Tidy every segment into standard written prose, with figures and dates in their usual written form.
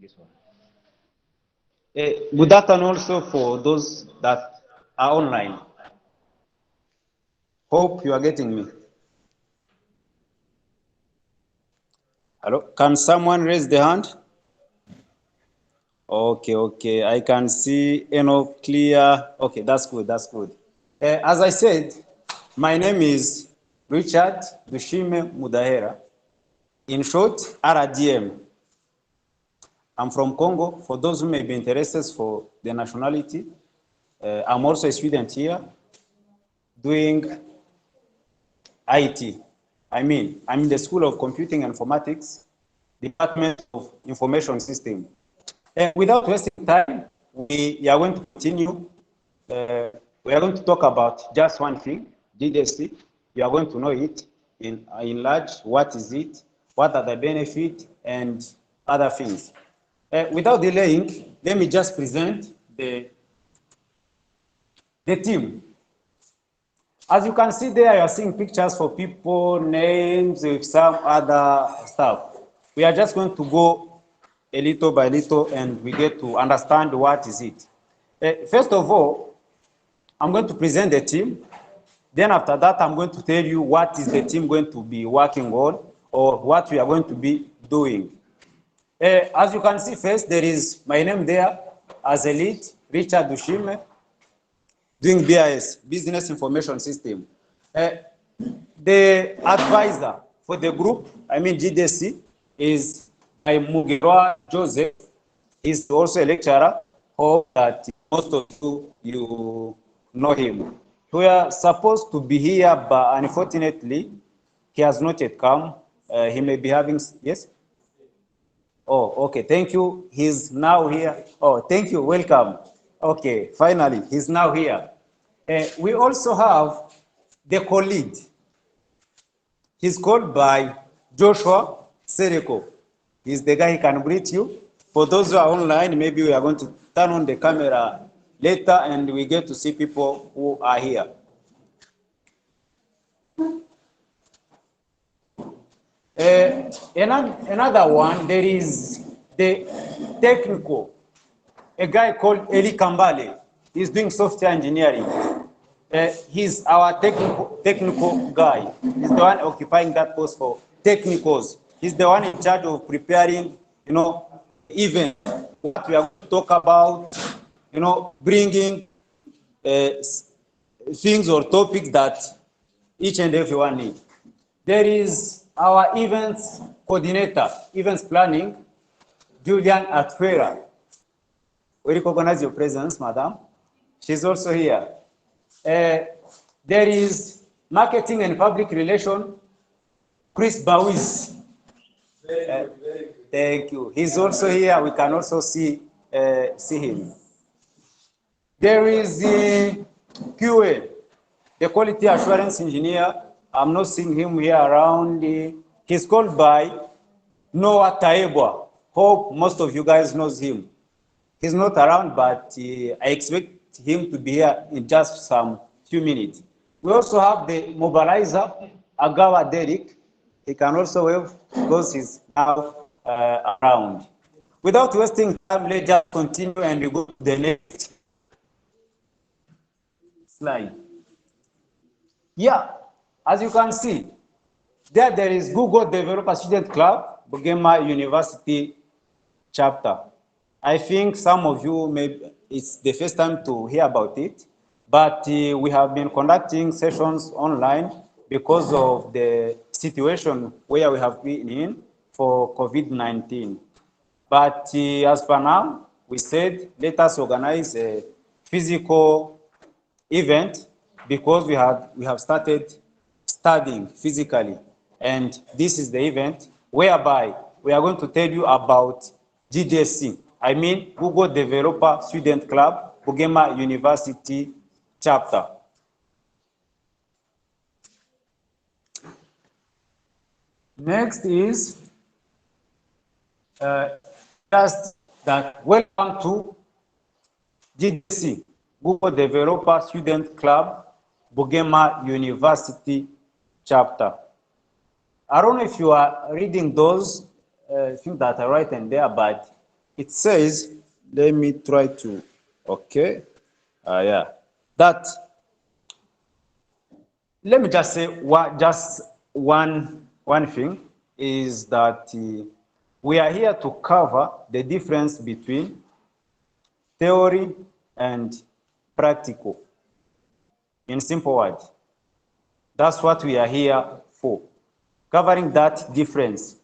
this one. Good afternoon also for those that are online. Hope you are getting me. Hello, can someone raise the hand? Okay, I can see Enoch clear. Okay, that's good, that's good. As I said, my name is Richard Dushime Mudahera. In short, RDM. I'm from Congo. For those who may be interested for the nationality, I'm also a student here doing IT. I'm in the School of Computing and Informatics, Department of Information System. And without wasting time, we are going to continue. We are going to talk about just one thing, Gdsc. You are going to know it in large. What is it? What are the benefits and other things? Without delaying, let me just present the team. As you can see there, you are seeing pictures for people, names, with some other stuff. We are just going to go a little by little and we get to understand what is it. First of all, I'm going to present the team. Then after that, I'm going to tell you what is the team going to be working on or what we are going to be doing. As you can see first, there is my name there as a lead, Richard Dushime, doing BIS, Business Information System. The advisor for the group, GDC, is my Mugiwa Joseph. He's also a lecturer. Hope that most of you know him. We are supposed to be here, but unfortunately, he has not yet come. He may be having, yes? Oh, okay, thank you. He's now here. Oh, thank you, welcome. Okay, finally, he's now here. We also have the co-lead. He's called by Joshua Sereko. He's the guy who can greet you. For those who are online, maybe we are going to turn on the camera later and we get to see people who are here. Another one, there is the technical, a guy called Eli Kambale. He's doing software engineering. He's our technical guy. He's the one occupying that post for technicals. He's the one in charge of preparing, event, what we are going to talk about, bringing things or topics that each and everyone needs. There is our events coordinator, events planning, Julian Atwera. We recognize your presence, madam. She's also here. There is marketing and public relation, Chris Bawis. Thank you. He's also here. We can also see him. There is the QA, the quality assurance engineer. I'm not seeing him here around. He's called by Noah Taebwa. Hope most of you guys knows him. He's not around, but I expect him to be here in just some few minutes. We also have the mobilizer, Agawa Derek. He can also wave because he's now around. Without wasting time, let's just continue and we go to the next slide. Yeah, as you can see, there is GoogleDeveloper Student Club, Bugema University chapter. I think some of you it's the first time to hear about it, but we have been conducting sessions online because of the situation where we have been in for COVID-19. But as for now, we said, let us organize a physical event because we have started studying physically. And this is the event whereby we are going to tell you about GDSC. Google Developer Student Club, Bugema University chapter. Next is just that welcome to GDC, Google Developer Student Club, Bugema University chapter. I don't know if you are reading those things that are written there, but it says, let me try to, okay, yeah, that, let me just say just one thing is that we are here to cover the difference between theory and practical. In simple words, that's what we are here for, covering that difference.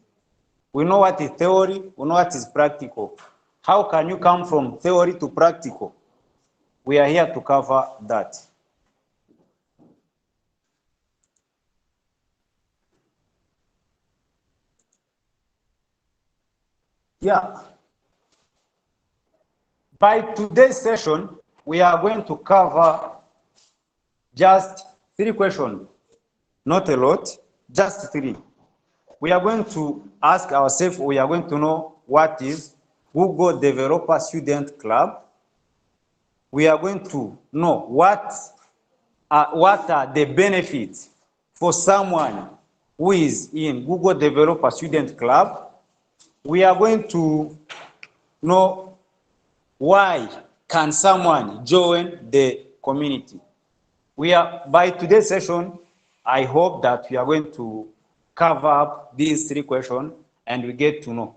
We know what is theory, we know what is practical. How can you come from theory to practical? We are here to cover that. Yeah. By today's session, we are going to cover just 3 questions. Not a lot, just 3. We are going to ask ourselves, we are going to know what is Google Developer Student Club. We are going to know what are the benefits for someone who is in Google Developer Student Club. We are going to know why can someone join the community. By today's session, I hope that we are going to cover up these 3 questions and we get to know.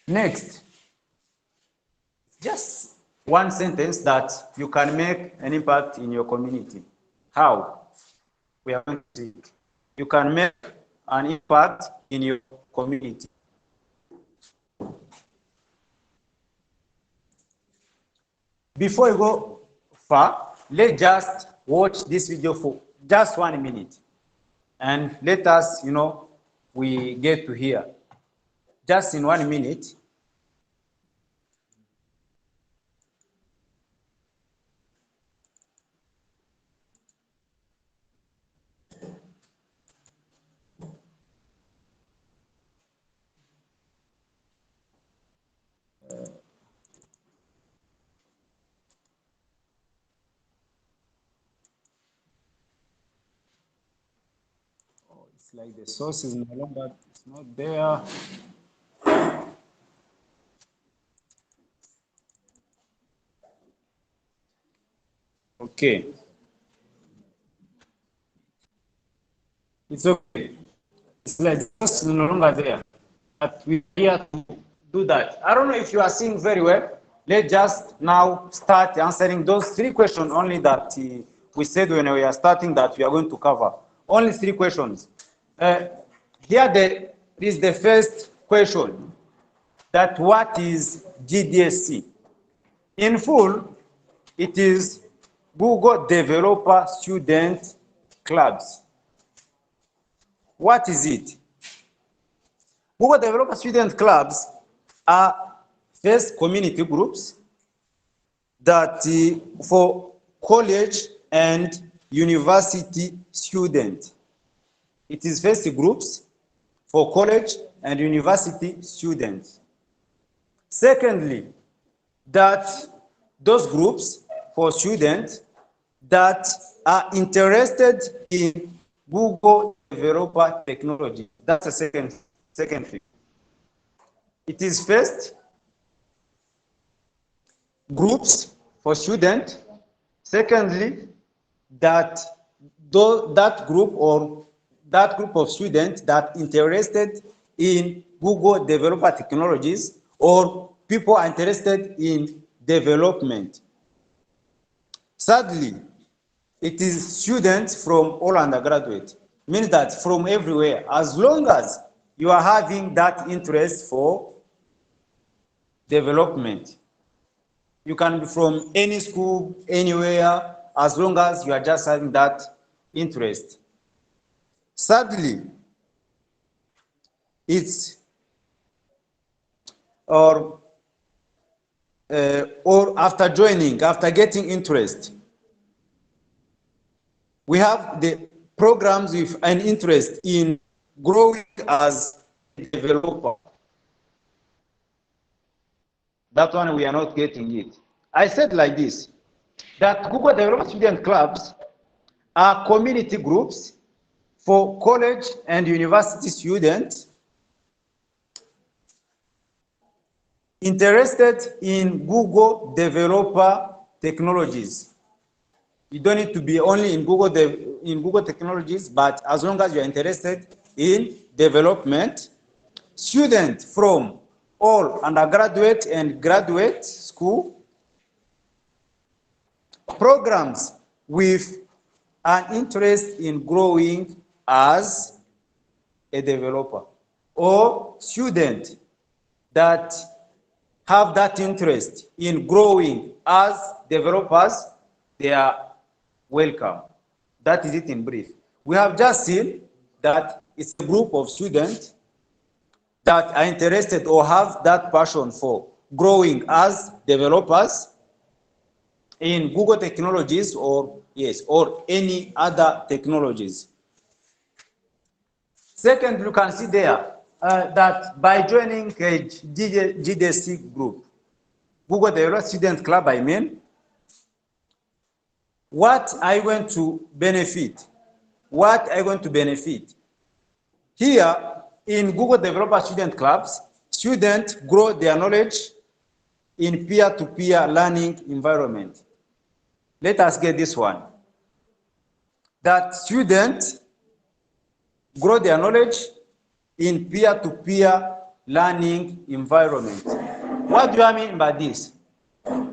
Next, just one sentence that you can make an impact in your community. How? We are going to see it. You can make an impact in your community. Before you go far, let's just watch this video for just 1 minute. And let us, we get to hear. Just in 1 minute. It's like the source is no longer, it's not there. Okay. It's okay. It's like the source is no longer there. But we're here to do that. I don't know if you are seeing very well. Let's just now start answering those 3 questions only that we said when we are starting that we are going to cover. Only 3 questions. Here is the first question, that what is GDSC? In full, it is Google Developer Student Clubs. What is it? Google Developer Student Clubs are first community groups that for college and university students. It is first groups for college and university students. Secondly, that those groups for students that are interested in Google Developer technology. That's the second thing. It is first groups for students. Secondly, that group of students that interested in Google Developer technologies, or people are interested in development. Thirdly, it is students from all undergraduate, means that from everywhere, as long as you are having that interest for development. You can be from any school, anywhere, as long as you are just having that interest. Thirdly, it's or after joining, after getting interest, we have the programs with an interest in growing as a developer. That one we are not getting it. I said like this, that Google Developer Student Clubs are community groups For college and university students interested in Google Developer technologies. You don't need to be only in Google technologies, but as long as you're interested in development, students from all undergraduate and graduate school, programs with an interest in growing as a developer, or students that have that interest in growing as developers, they are welcome. That is it in brief. We have just seen that it's a group of students that are interested or have that passion for growing as developers in Google technologies, or any other technologies. Second, you can see there that by joining a Gdsc group, Google Developer Student Club, I mean, what are you going to benefit? What are you going to benefit? Here in Google Developer Student Clubs, students grow their knowledge in peer-to-peer learning environment. Let us get this one. That students grow their knowledge in peer-to-peer learning environment. What do I mean by this?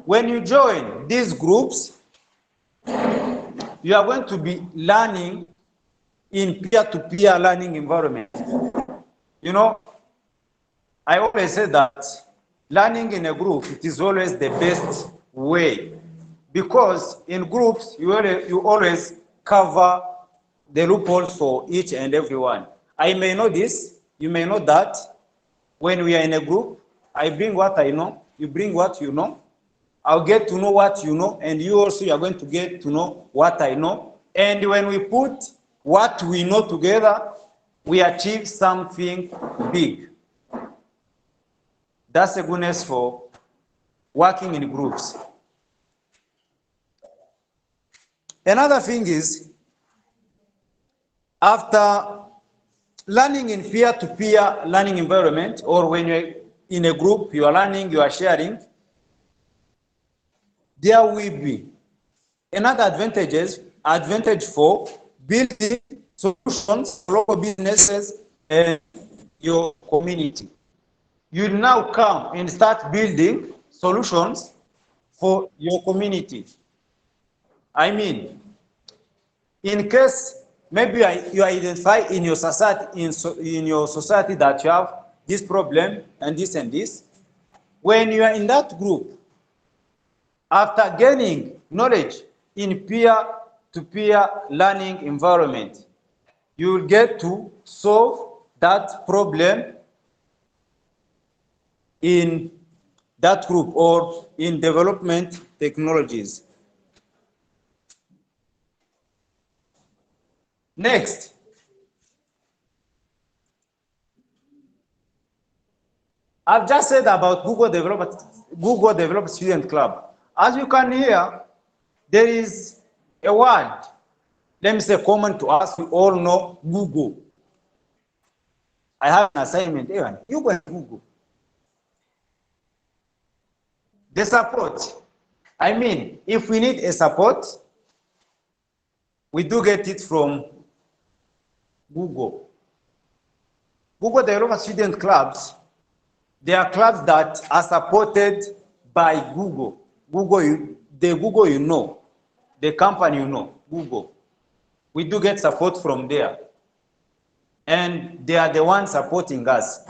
When you join these groups, you are going to be learning in peer-to-peer learning environment. You know, I always say that learning in a group, it is always the best way, because in groups, you always cover the loopholes for each and every one. I may know this, you may know that. When we are in a group, I bring what I know, you bring what you know. I'll get to know what you know, and you also are going to get to know what I know. And when we put what we know together, we achieve something big. That's the goodness for working in groups. Another thing is, after learning in peer-to-peer learning environment, or when you're in a group, you are learning, you are sharing, there will be another advantage for building solutions for local businesses and your community. You now come and start building solutions for your community. I mean, in case maybe you identify in your society, in your society that you have this problem and this and this, when you are in that group, after gaining knowledge in peer-to-peer learning environment, you will get to solve that problem in that group or in development technologies. Next, I've just said about Google Developer Student Club. As you can hear, there is a word, let me say common to us, we all know Google. I have an assignment, Evan, you go and Google. The support. I mean, if we need a support, we do get it from Google. Google Developer Student Clubs, they are clubs that are supported by Google. The Google you know, the company you know, Google. We do get support from there. And they are the ones supporting us.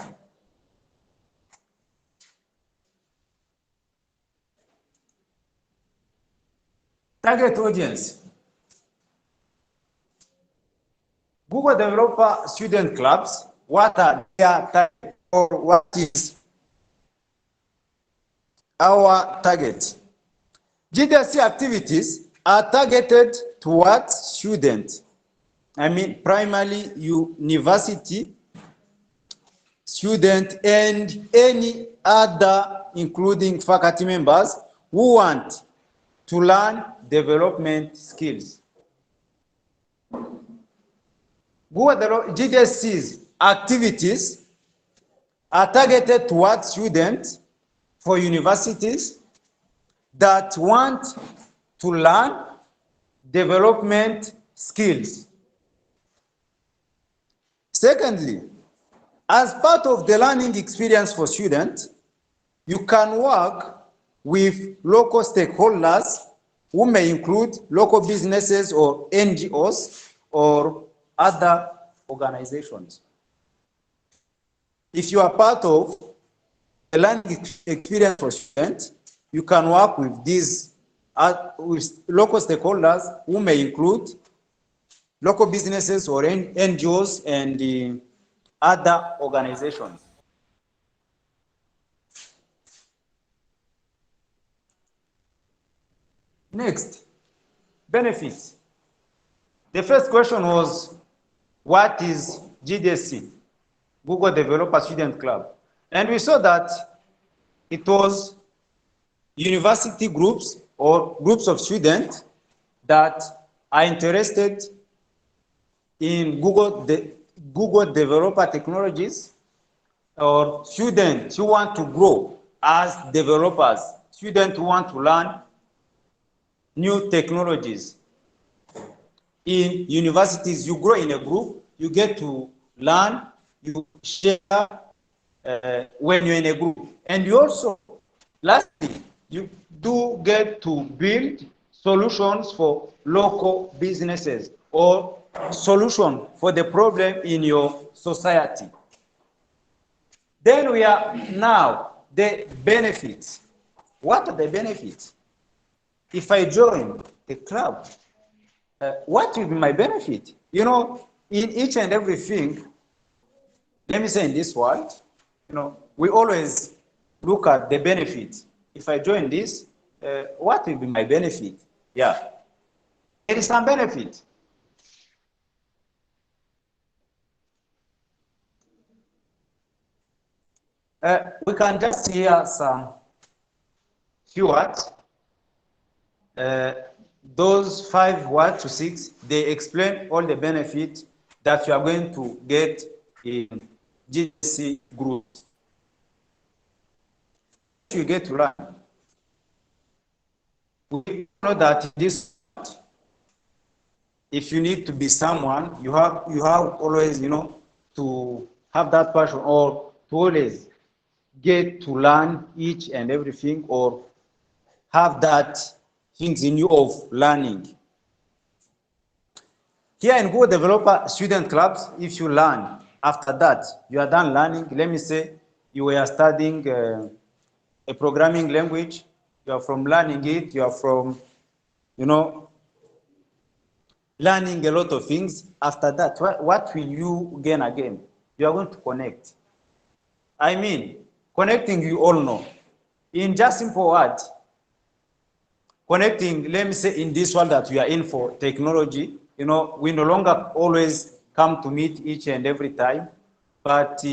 Target audience. Google Developer Student Clubs, what are their target, or what is our target? GDC activities are targeted towards students. I mean, primarily university student and any other, including faculty members, who want to learn development skills. GDSC's activities are targeted towards students for universities that want to learn development skills. Secondly, as part of the learning experience for students, you can work with local stakeholders who may include local businesses or NGOs or other organizations. If you are part of the learning experience for students, you can work with these with local stakeholders who may include local businesses or NGOs and other organizations. Next, benefits. The first question was, what is GDSC, Google Developer Student Club? And we saw that it was university groups or groups of students that are interested in Google Developer technologies, or students who want to grow as developers, students who want to learn new technologies. In universities, you grow in a group, you get to learn, you share when you're in a group. And you also, lastly, you do get to build solutions for local businesses or solution for the problem in your society. Then we are now the benefits. What are the benefits? If I join the club, what will be my benefit? You know, in each and everything, let me say in this world, you know, we always look at the benefits. If I join this, what will be my benefit? Yeah, there is some benefit. We can just hear some few words. Those 5 words to 6, they explain all the benefits that you are going to get in GDSC groups. You get to learn. We know that this, if you need to be someone, you have always, you know, to have that passion or to always get to learn each and everything or have that things in you of learning. Here in Google Developer Student Clubs, if you learn, after that, you are done learning, let me say you were studying a programming language, you are from learning it, you are from, you know, learning a lot of things. After that, what will you gain again? You are going to connect. I mean, connecting, you all know. In just simple words, connecting, let me say in this world that we are in for technology, you know, we no longer always come to meet each and every time, but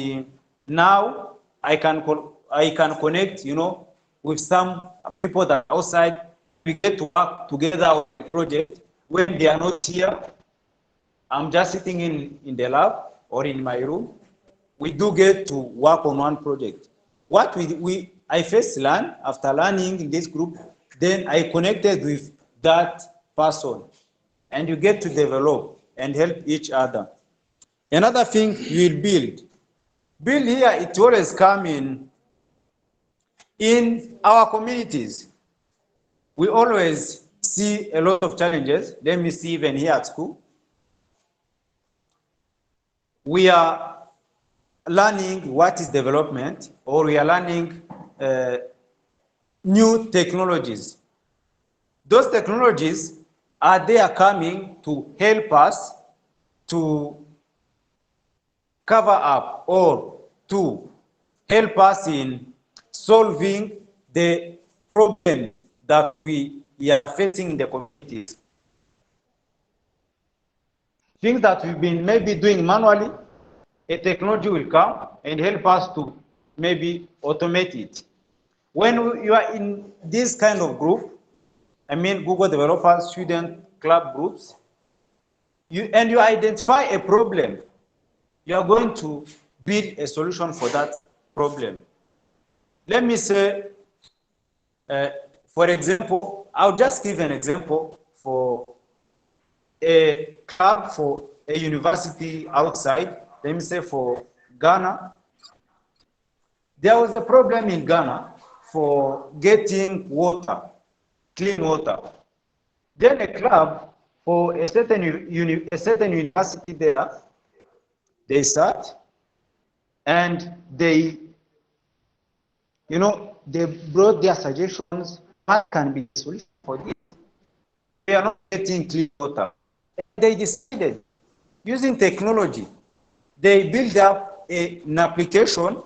now I can connect, you know, with some people that are outside. We get to work together on a project when they are not here. I'm just sitting in the lab or in my room. We do get to work on one project. What I first learn, after learning in this group, then I connected with that person, and you get to develop and help each other. Another thing, you will build. Build here, it always come in our communities. We always see a lot of challenges. Let me see, even here at school, we are learning what is development, or we are learning new technologies. Those technologies are there coming to help us to cover up or to help us in solving the problem that we are facing in the communities. Things that we've been maybe doing manually, a technology will come and help us to maybe automate it. When you are in this kind of group, I mean Google Developer Student Club groups, you identify a problem, you are going to build a solution for that problem. Let me say, for example, I'll just give an example for a club for a university outside. Let me say for Ghana. There was a problem in Ghana for getting water, clean water. Then a club for a certain university there, they start and they, they brought their suggestions. What can be the solution for this? They are not getting clean water. They decided, using technology, they built up an application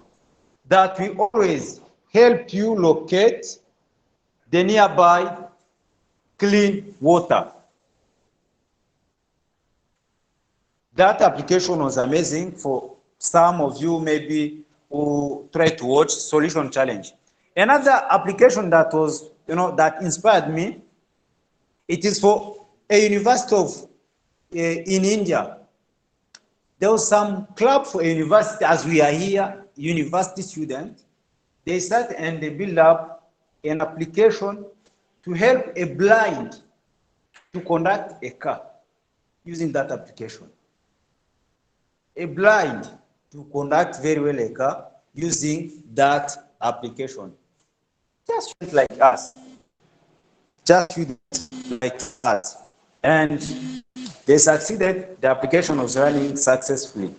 that will always help you locate the nearby clean water. That application was amazing for some of you maybe who try to watch Solution Challenge. Another application that was, that inspired me, it is for a university of in India. There was some club for a university, as we are here, university students. They start and they build up an application to help a blind to conduct a car using that application. A blind to conduct very well a car using that application. Just like us. Just like us. And they succeeded, the application was running successfully.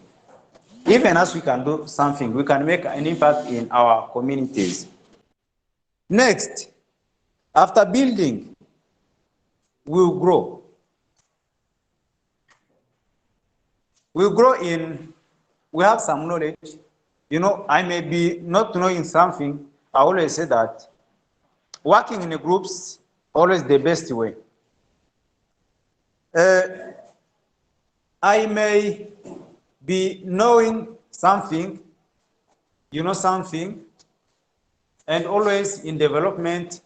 Even as we can do something, we can make an impact in our communities. Next, after building, we'll grow. We'll grow in, we have some knowledge. I may be not knowing something. I always say that working in a groups always the best way. I may be knowing something, something, and always in development,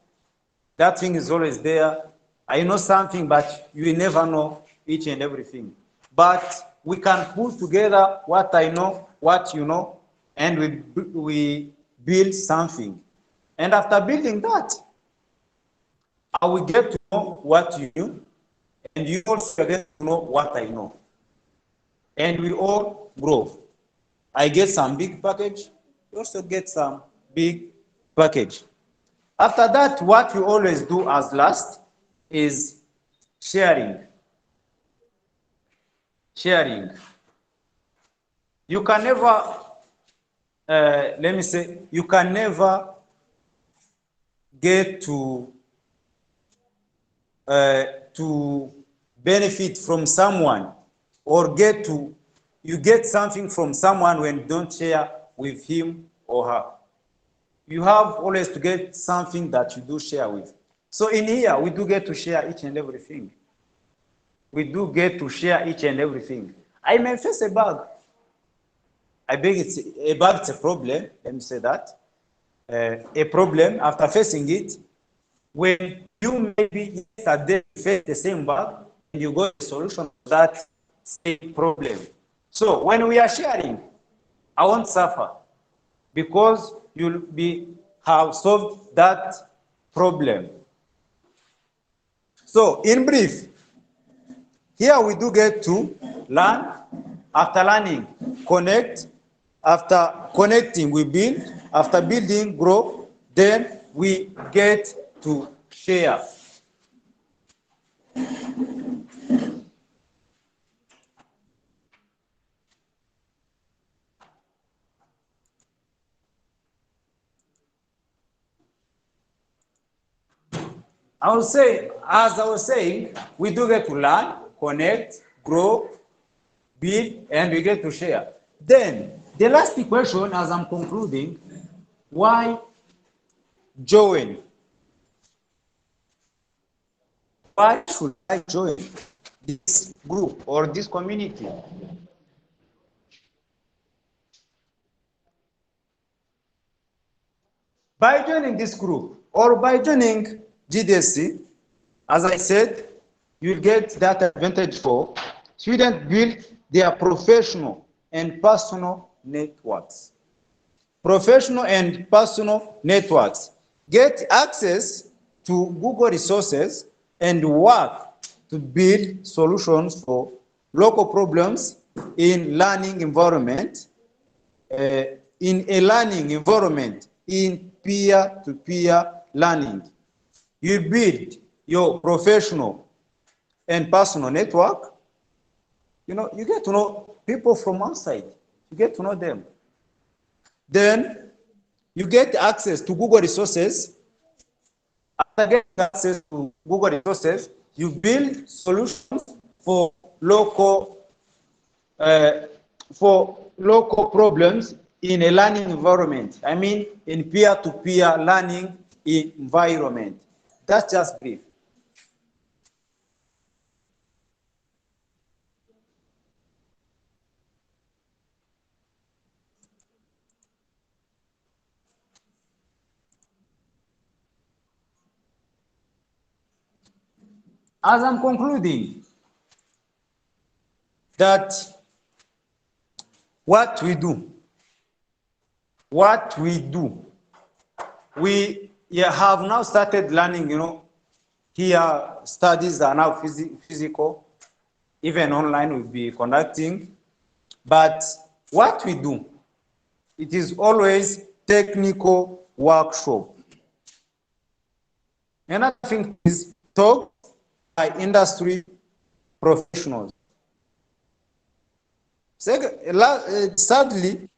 that thing is always there. I know something, but you will never know each and everything. But we can put together what I know, what you know, and we build something. And after building that, I will get to know what you knew, and you also get to know what I know. And we all grow. I get some big package, you also get some big package. After that, what we always do as last is sharing. Sharing. You can never, let me say, you can never get to benefit from someone or you get something from someone when you don't share with him or her. You have always to get something that you do share with. So in here, we do get to share each and everything. We do get to share each and everything. I may face a bug. I beg it's a bug, it's a problem, let me say that. A problem, after facing it, when you maybe yesterday face the same bug, and you got a solution to that same problem. So when we are sharing, I won't suffer because you'll have solved that problem. So in brief, here we do get to learn. After learning, connect. After connecting, we build. After building, grow. Then we get to share. I will say, as I was saying, we do get to learn, connect, grow, build, and we get to share. Then, the last question, as I'm concluding, why join? Why should I join this group or this community? By joining this group or by joining GDSC, as I said, you'll get that advantage for Students build their professional and personal networks. Professional and personal networks get access to Google resources and work to build solutions for local problems in learning environment, in a learning environment, in peer-to-peer learning. You build your professional and personal network. You get to know people from outside. You get to know them. Then you get access to Google resources. After getting access to Google resources, you build solutions for local problems in a learning environment. I mean, in peer-to-peer learning environment. That's just brief. As I'm concluding, that what we do, we have now started learning, here studies are now physical, even online we'll be conducting, but what we do, it is always technical workshop. Another thing is talk by industry professionals. Sadly,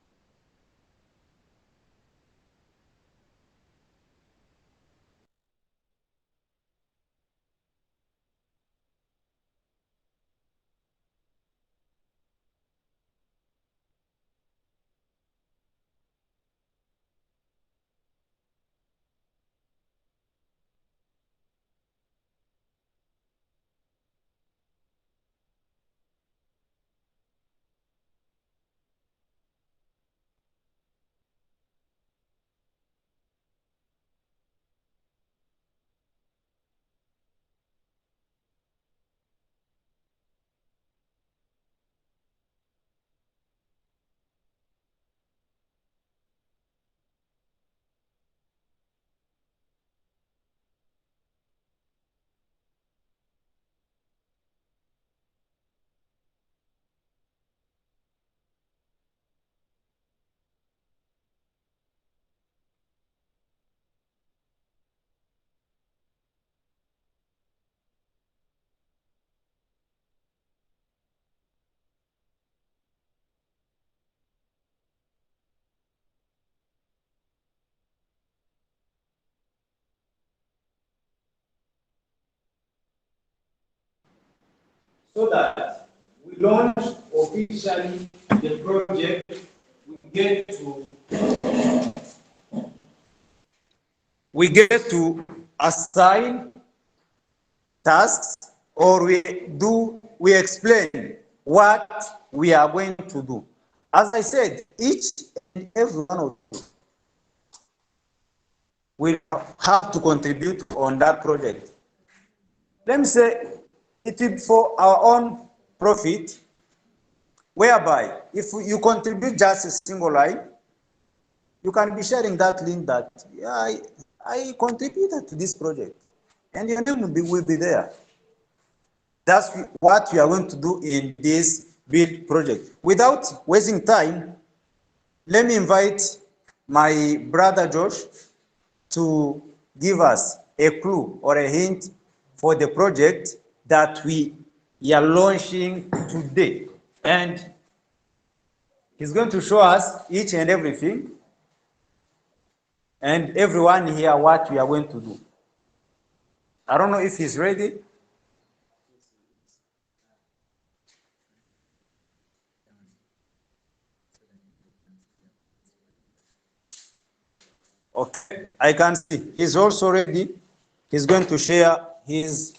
so that we launch officially the project, we get to assign tasks, or we explain what we are going to do. As I said, each and every one of you will have to contribute on that project. Let me say, it is for our own profit, whereby if you contribute just a single line, you can be sharing that link that, yeah, I contributed to this project, and your name will be there. That's what we are going to do in this build project. Without wasting time, let me invite my brother Josh to give us a clue or a hint for the project that we are launching today. And he's going to show us each and everything, and everyone here what we are going to do. I don't know if he's ready. Okay, I can see he's also ready. He's going to share his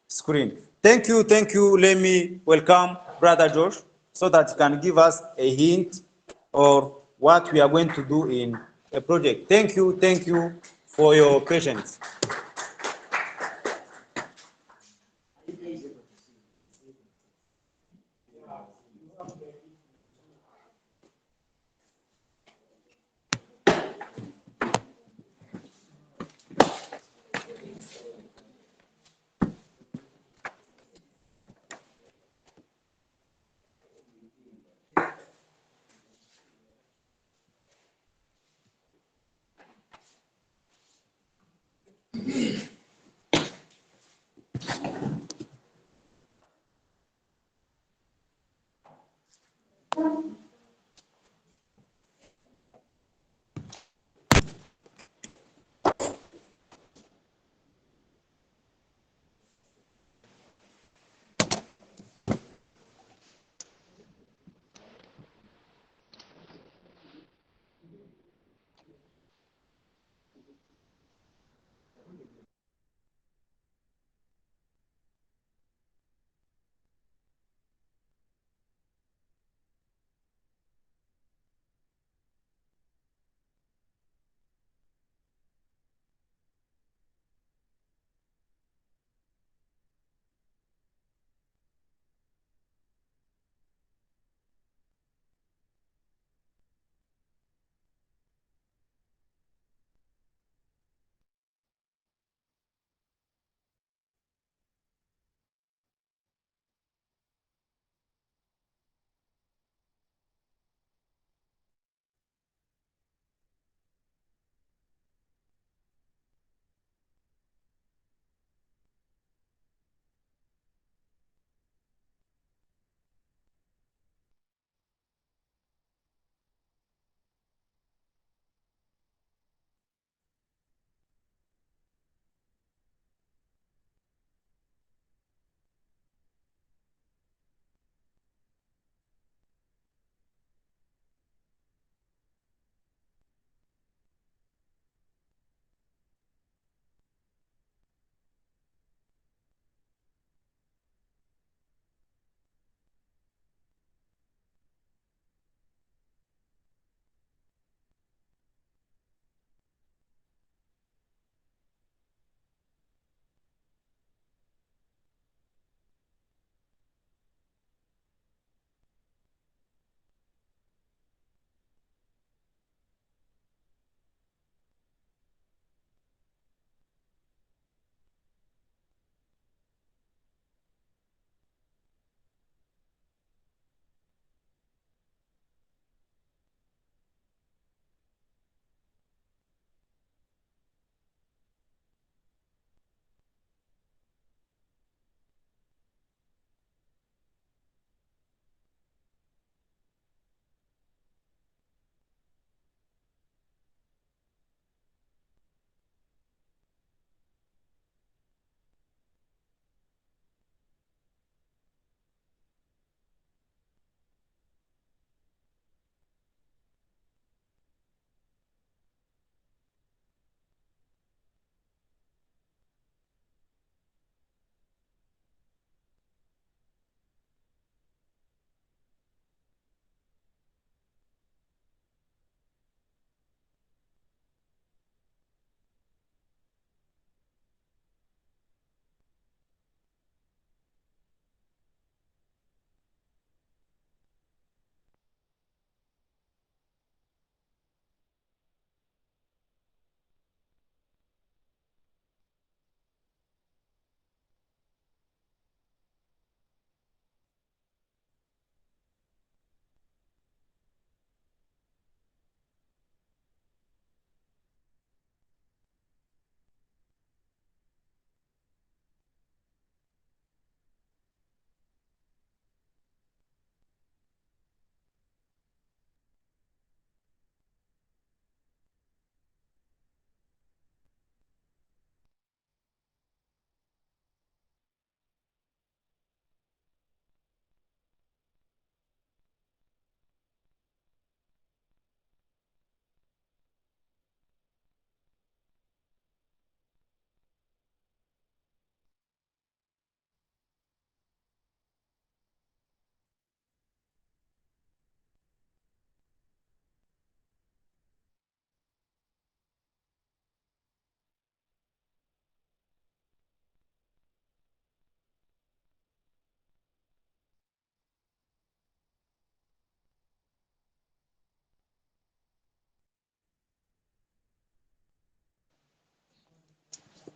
screen. Thank you, thank you. Let me welcome Brother Josh so that he can give us a hint of what we are going to do in a project. Thank you for your patience.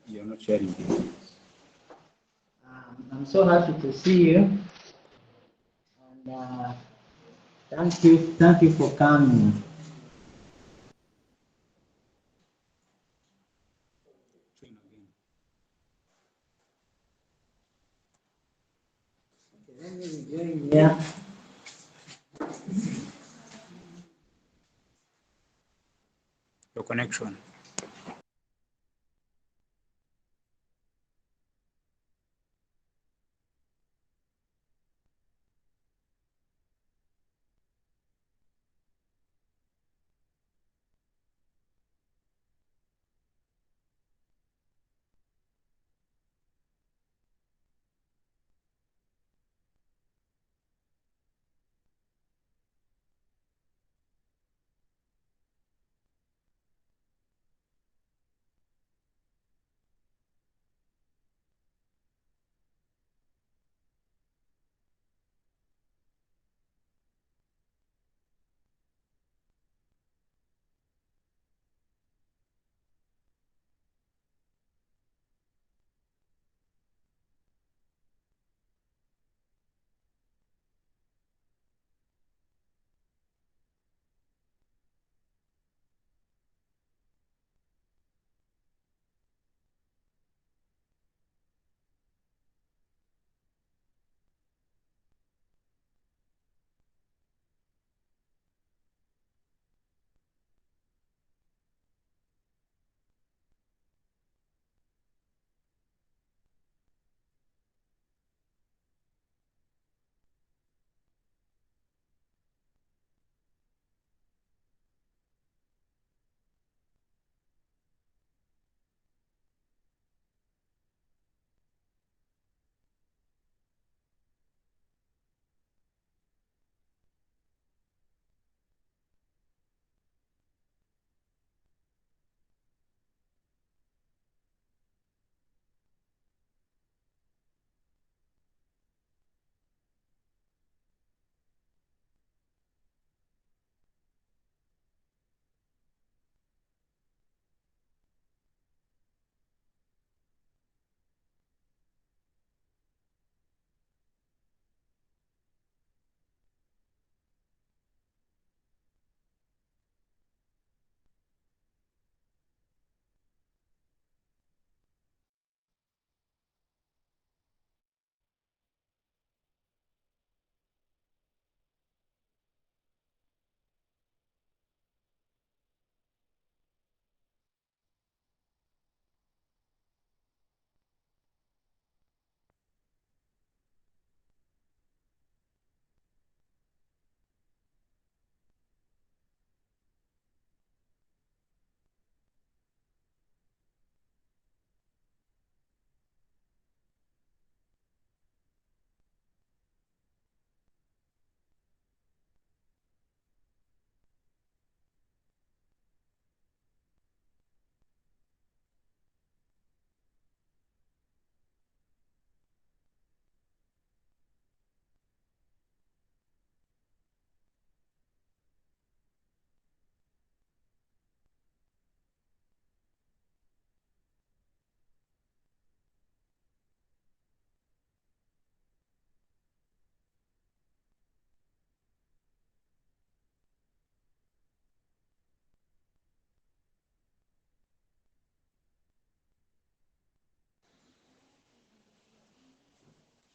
You're not sharing. I'm so happy to see you. And thank you for coming. Okay, let me rejoin here. Your connection.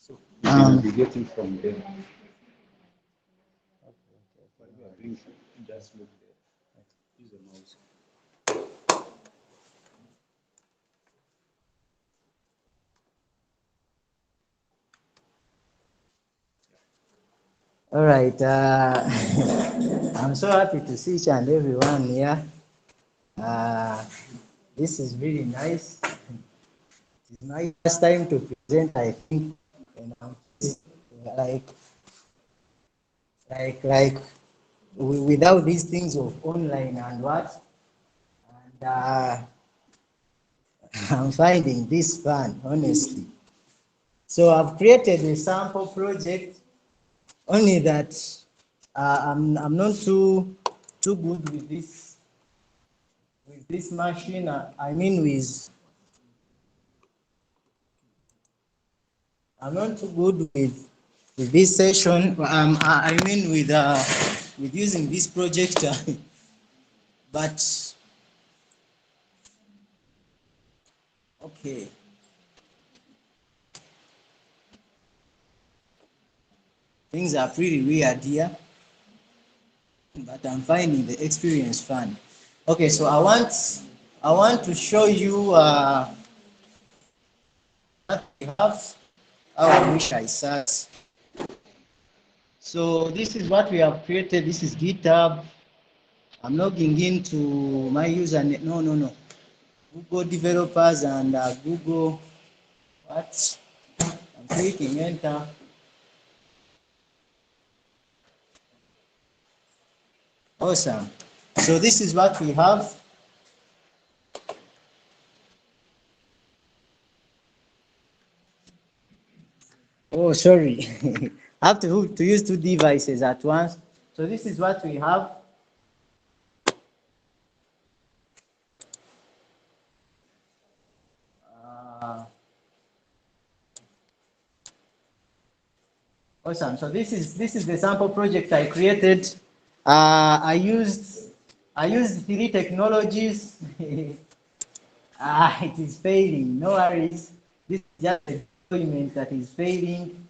So you will be getting from there. What you are doing, just look there. Use the mouse. All right. I'm so happy to see each and everyone here. Uh, this is really nice. It's my first time to present, I think, and like, like, without these things of online and what, and I'm finding this fun, honestly. So I've created a sample project, only that I'm not too good with this machine. I mean with I'm not too good with this session. I mean with using this projector, but okay. Things are pretty weird here, but I'm finding the experience fun. Okay, so I want to show you what we have. How I wish I sat. So this is what we have created. This is GitHub. I'm logging into my username. No. Google developers and Google. What? I'm clicking enter. Awesome. So this is what we have. Oh, sorry. I have to use two devices at once. So this is what we have. Awesome. So this is the sample project I created. I used three technologies. It is failing. No worries. This is just a deployment that is failing.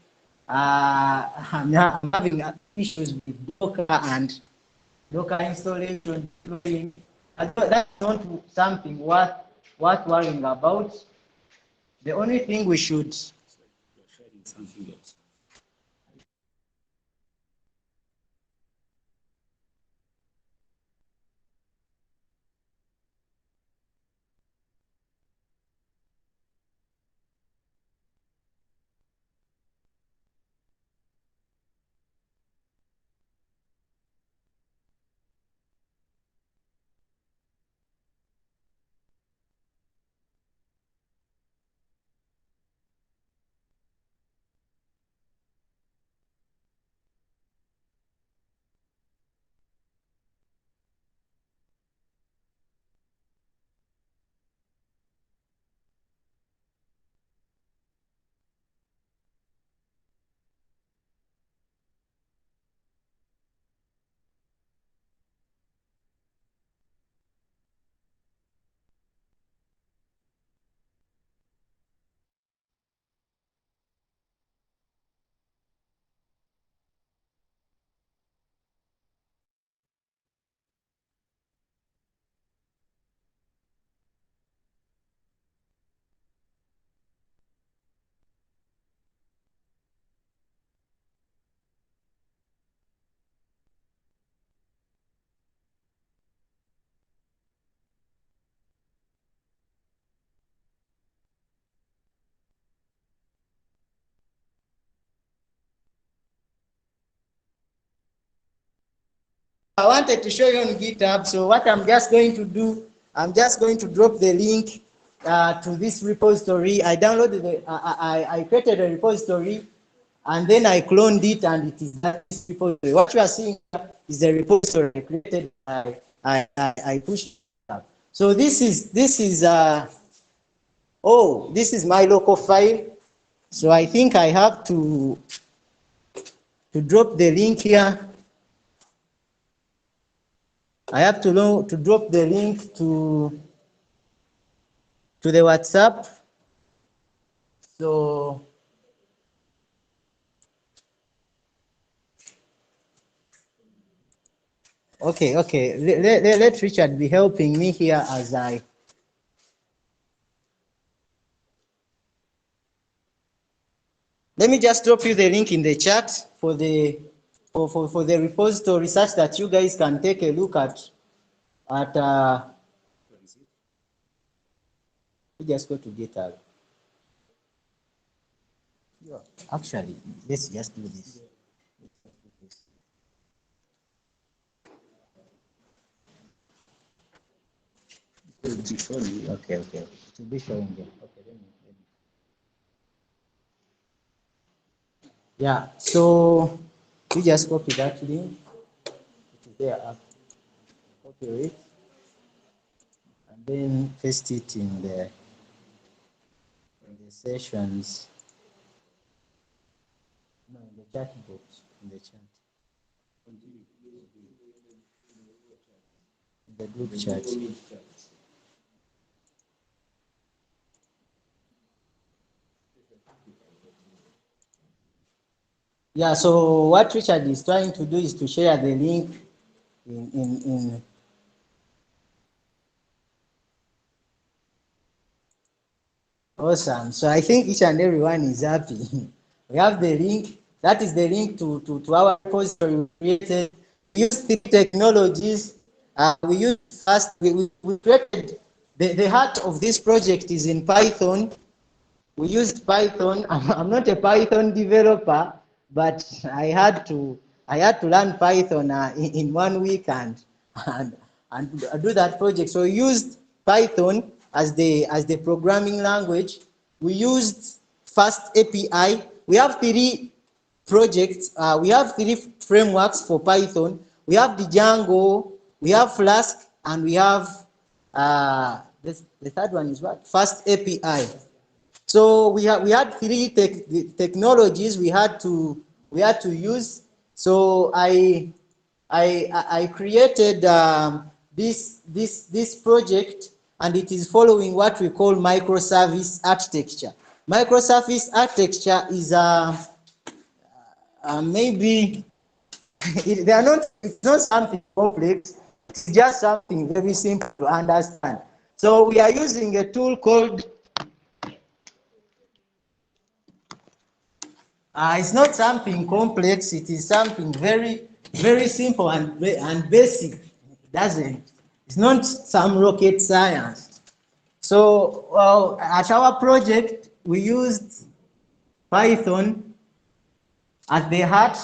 I'm having issues with Docker and Docker installation. Deploying. That's not something worth worrying about. The only thing we should. I wanted to show you on GitHub. So what I'm just going to do, I'm just going to drop the link to this repository. I downloaded the, I created a repository, and then I cloned it, and it is this repository. What you are seeing is the repository I created. I pushed it up. So this is oh, this is my local file. So I think I have to drop the link here. I have to know to drop the link to the WhatsApp. So okay. Let Richard be helping me here as I. Let me just drop you the link in the chat for the for the repository, such that you guys can take a look at you just go to GitHub. Actually, let's just do this. Okay. It will be showing there. Okay, let me. Yeah. So you just copy that link. It is there. Copy it and then paste it in the sessions. chat box, in the chat, in the group chat. Yeah, so what Richard is trying to do is to share the link in Awesome. So I think each and everyone is happy. We have the link. That is the link to our repository we created. We use three technologies. We use first, we created, the heart of this project is in Python. We used Python. I'm not a Python developer, but I had to learn Python in 1 week and do that project. So we used Python as the programming language. We used Fast API. We have three projects. We have three frameworks for Python. We have the Django, we have Flask, and we have the third one is what? Fast API. So we had three technologies we had to use. So I created this project, and it is following what we call microservice architecture. Microservice architecture is maybe it's not something complex. It's just something very simple to understand. So we are using a tool called it's not something complex. It is something very, very simple and basic. It's not some rocket science. So, well, at our project, we used Python at the heart,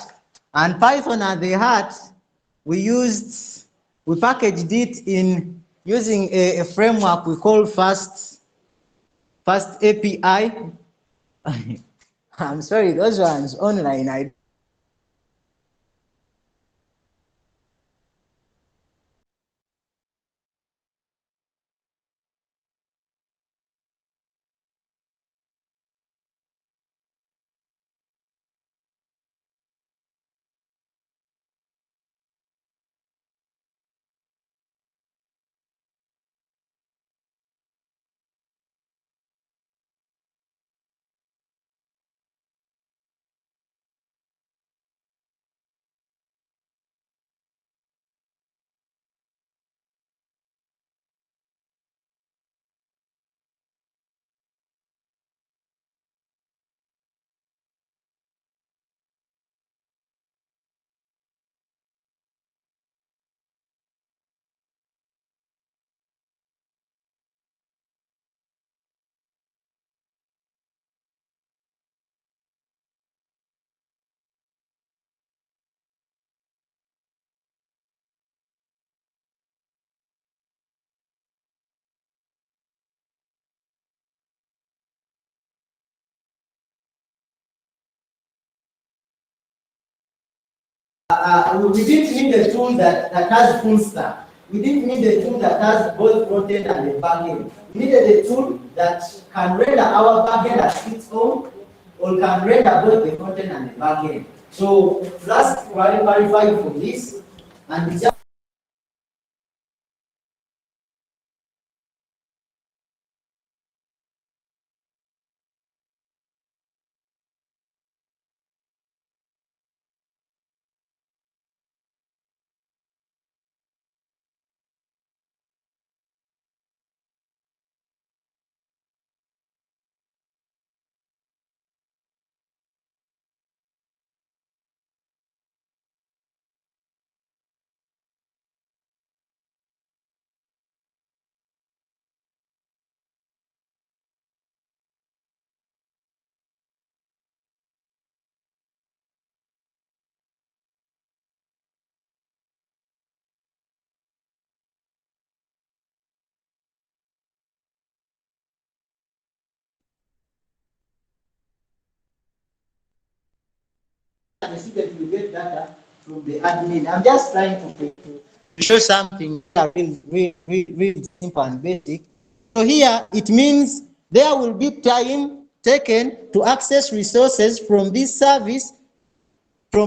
and Python at the heart, we packaged it in using a framework we call Fast API. I'm sorry, those ones online. We didn't need a tool that has full stack. We didn't need a tool that has both front end and the back end. We needed a tool that can render our back end as its own, or can render both the front end and the back end. So Flask qualified for this, and we just the student will get data from the admin. I'm just trying to show something really simple and basic. So here it means there will be time taken to access resources from this service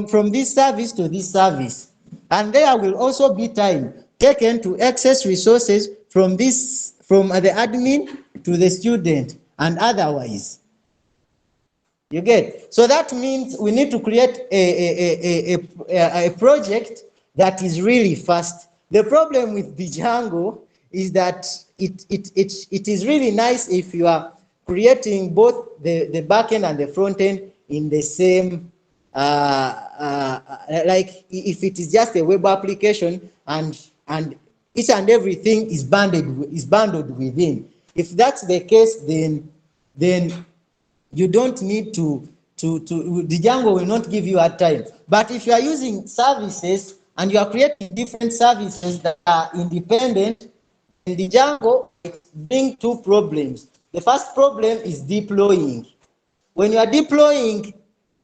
from this service to this service. And there will also be time taken to access resources from the admin to the student and otherwise. You get? So that means we need to create a project that is really fast. The problem with Django is that it is really nice if you are creating both the backend and the front end in the same, like if it is just a web application and each and everything is bundled within. If that's the case, then you don't need to Django will not give you a time. But if you are using services and you are creating different services that are independent, in Django it brings two problems. The first problem is deploying. When you are deploying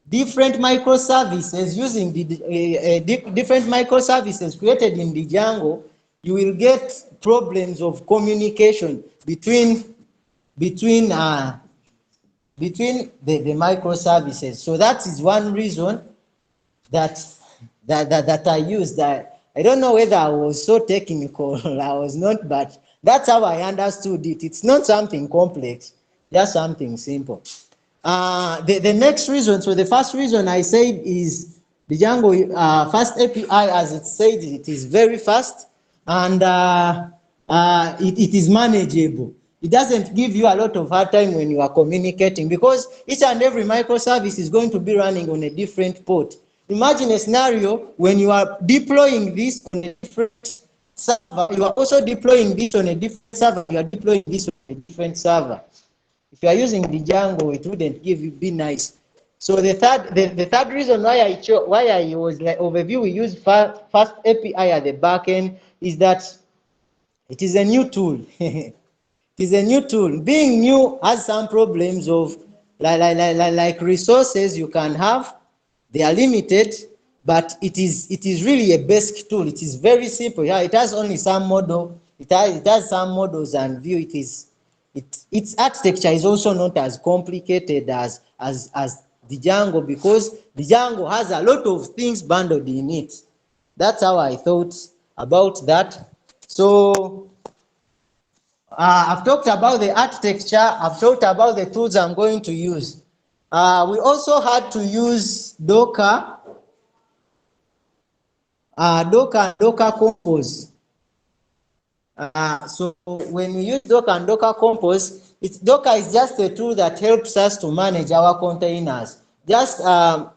different microservices using the different microservices created in Django, you will get problems of communication between the microservices. So that is one reason that I used that. I don't know whether I was so technical or I was not, but that's how I understood it. It's not something complex, just something simple. The next reason, so the first reason I said is the Django fast API, as it said, it is very fast and it is manageable. It doesn't give you a lot of hard time when you are communicating because each and every microservice is going to be running on a different port. Imagine a scenario when you are deploying this on a different server, you are also deploying this on a different server, you are deploying this on a different server. If you are using the Django, it wouldn't be nice. So the third reason why I was like overview we use fast API at the back end is that it is a new tool. It is a new tool. Being new has some problems of like resources you can have. They are limited, but it is really a basic tool. It is very simple. Yeah, it has only some model. It has some models and view. Its architecture is also not as complicated as the Django because the Django has a lot of things bundled in it. That's how I thought about that. So I've talked about the architecture. I've talked about the tools I'm going to use. We also had to use Docker, Docker Compose. So when we use Docker and Docker Compose, Docker is just a tool that helps us to manage our containers. Just,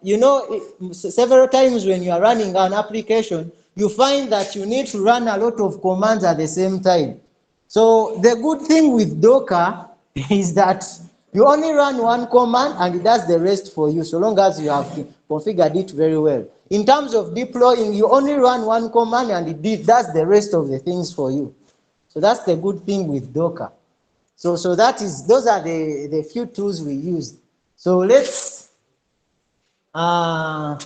you know, several times when you are running an application, you find that you need to run a lot of commands at the same time. So the good thing with Docker is that you only run one command and it does the rest for you, so long as you have configured it very well. In terms of deploying, you only run one command and it does the rest of the things for you. So that's the good thing with Docker. So those are the few tools we use. So let's I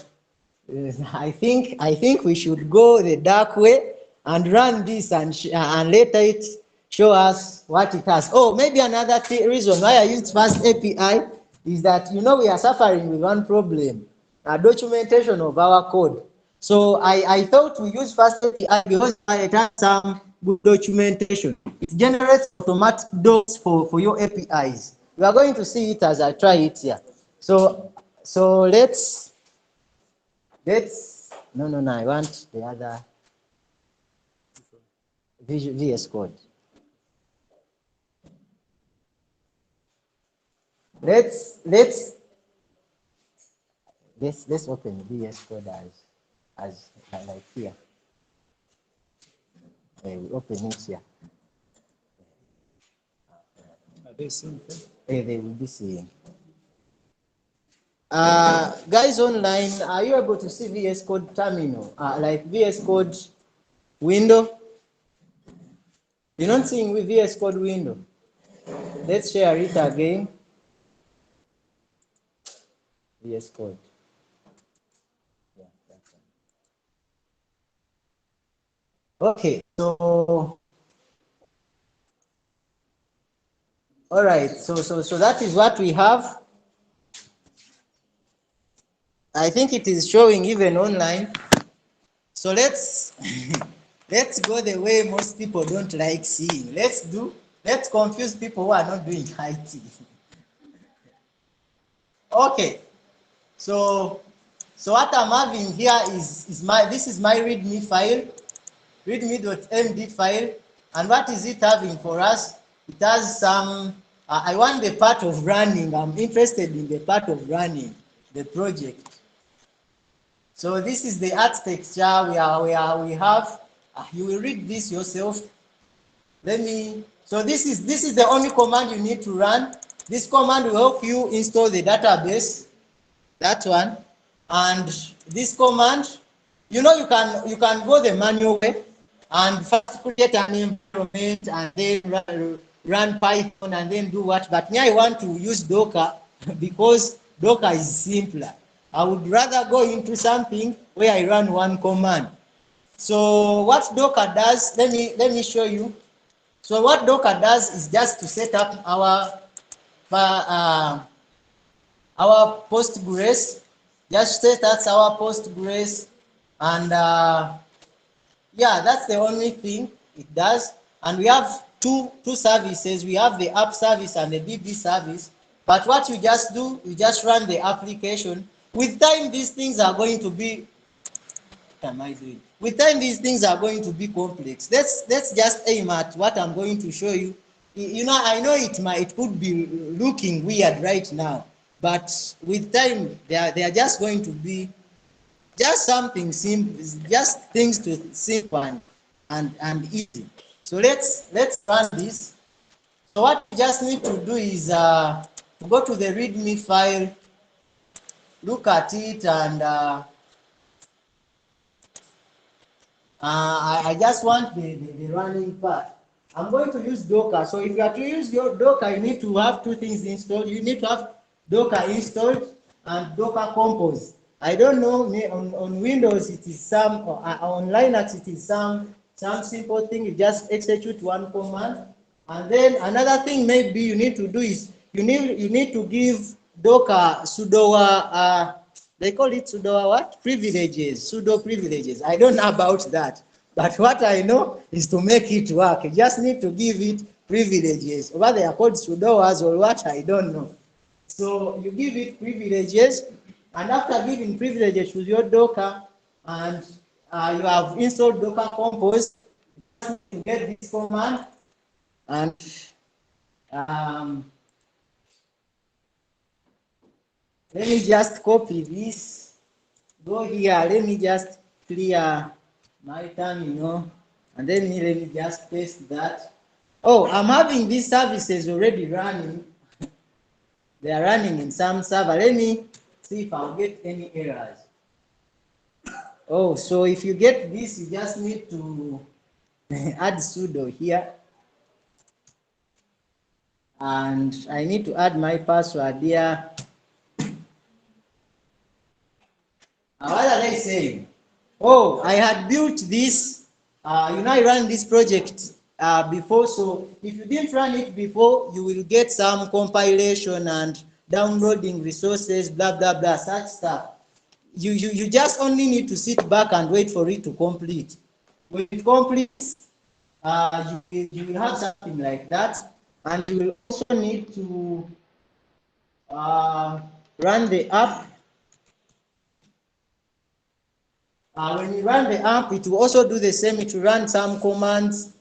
think we should go the dark way and run this and later it show us what it has. Oh, maybe another reason why I used fast API is that, you know, we are suffering with one problem, documentation of our code. So I thought we use fast API because it has some good documentation. It generates automatic docs for your APIs. We are going to see it as I try it here. So let's no, I want the other VS Code. Let's open VS Code as like here. We open it here. Are they seeing? They will be seeing. Guys online, are you able to see VS Code terminal? Like VS Code window? You're not seeing with VS Code window? Let's share it again. VS Code. Yeah, that's it. Okay, so all right, so that is what we have. I think it is showing even online. So let's let's go the way most people don't like seeing. Let's confuse people who are not doing IT. Okay. So what I'm having here is my readme file, readme.md file, and what is it having for us? It has some. I want the part of running. I'm interested in the part of running the project. So this is the architecture we have. You will read this yourself. So this is the only command you need to run. This command will help you install the database. That one. And this command, you can go the manual way and first create an environment and then run Python and then do what. But me, I want to use Docker because Docker is simpler. I would rather go into something where I run one command. So what Docker does, let me show you. So what Docker does is just to set up our Postgres. Just set that's our Postgres, and yeah, that's the only thing it does. And we have two services. We have the app service and the DB service. But what you just do, you just run the application. With time, these things are going to be. What am I doing? With time, these things are going to be complex. Let's just aim at what I'm going to show you. I know it could be looking weird right now, but with time, they are just going to be just something simple, just things to simple and easy. So let's run this. So what you just need to do is go to the README file, look at it, and I just want the running part. I'm going to use Docker. So if you are to use your Docker, you need to have two things installed. You need to have Docker installed and Docker Compose. I don't know, on Windows it is some, on Linux it is some simple thing. You just execute one command. And then another thing maybe you need to do is you need to give Docker sudo they call it sudo what? Privileges, sudo privileges. I don't know about that. But what I know is to make it work. You just need to give it privileges. Whether they are called sudoers or what, I don't know. So you give it privileges, and after giving privileges to your Docker, and you have installed Docker Compose, you get this command, and let me just copy this, go here, let me just clear my terminal, and then let me just paste that. Oh, I'm having these services already running. They are running in some server. Let me see if I'll get any errors. Oh, so if you get this, you just need to add sudo here. And I need to add my password here. What are they saying? Oh, I had built this. I ran this project before, so if you didn't run it before, you will get some compilation and downloading resources, blah blah blah, such stuff. You just only need to sit back and wait for it to complete. When it completes, you will have something like that, and you will also need to run the app. When you run the app, it will also do the same. It will run some commands,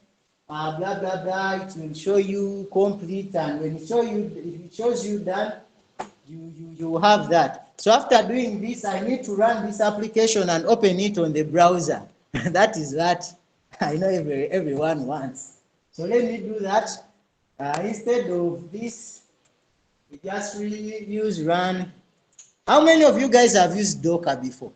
blah blah blah. It will show you complete, and when if it shows you done, you have that. So after doing this, I need to run this application and open it on the browser. That is what I know everyone wants. So let me do that. Instead of this, we just really use run. How many of you guys have used Docker before?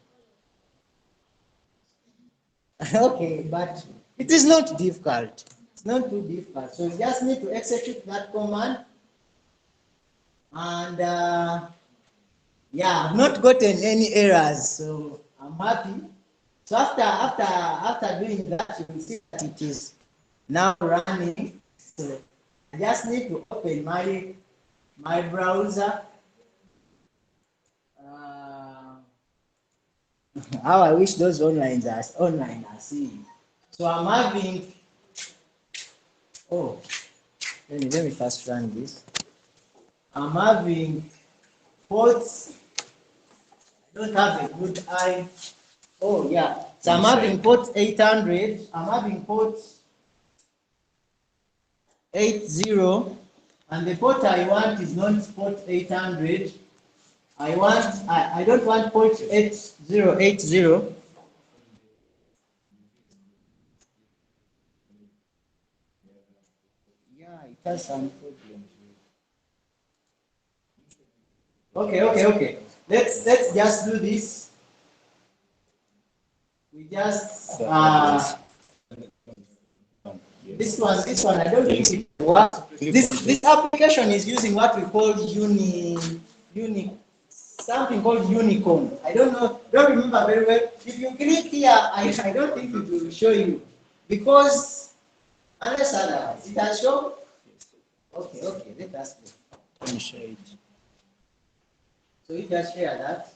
Okay, but it is not difficult. It's not too difficult. So you just need to execute that command. And yeah, I've not gotten any errors, so I'm happy. So after doing that, you will see that it is now running. So I just need to open my browser. How I wish those online are seeing. So I'm having, oh, let me first run this. I'm having ports. I don't have a good eye. Oh yeah. So I'm having port 800. I'm having port 80, and the port I want is not port 800. I don't want port 8080. Yeah, it has some problems. Okay. Let's just do this. We just this one. I don't think it works. This application is using what we call something called unicorn. I don't remember very well. If you click here, I don't think it will show you because unless otherwise it has shown. Okay, let us go. Let me share it. So you just share that.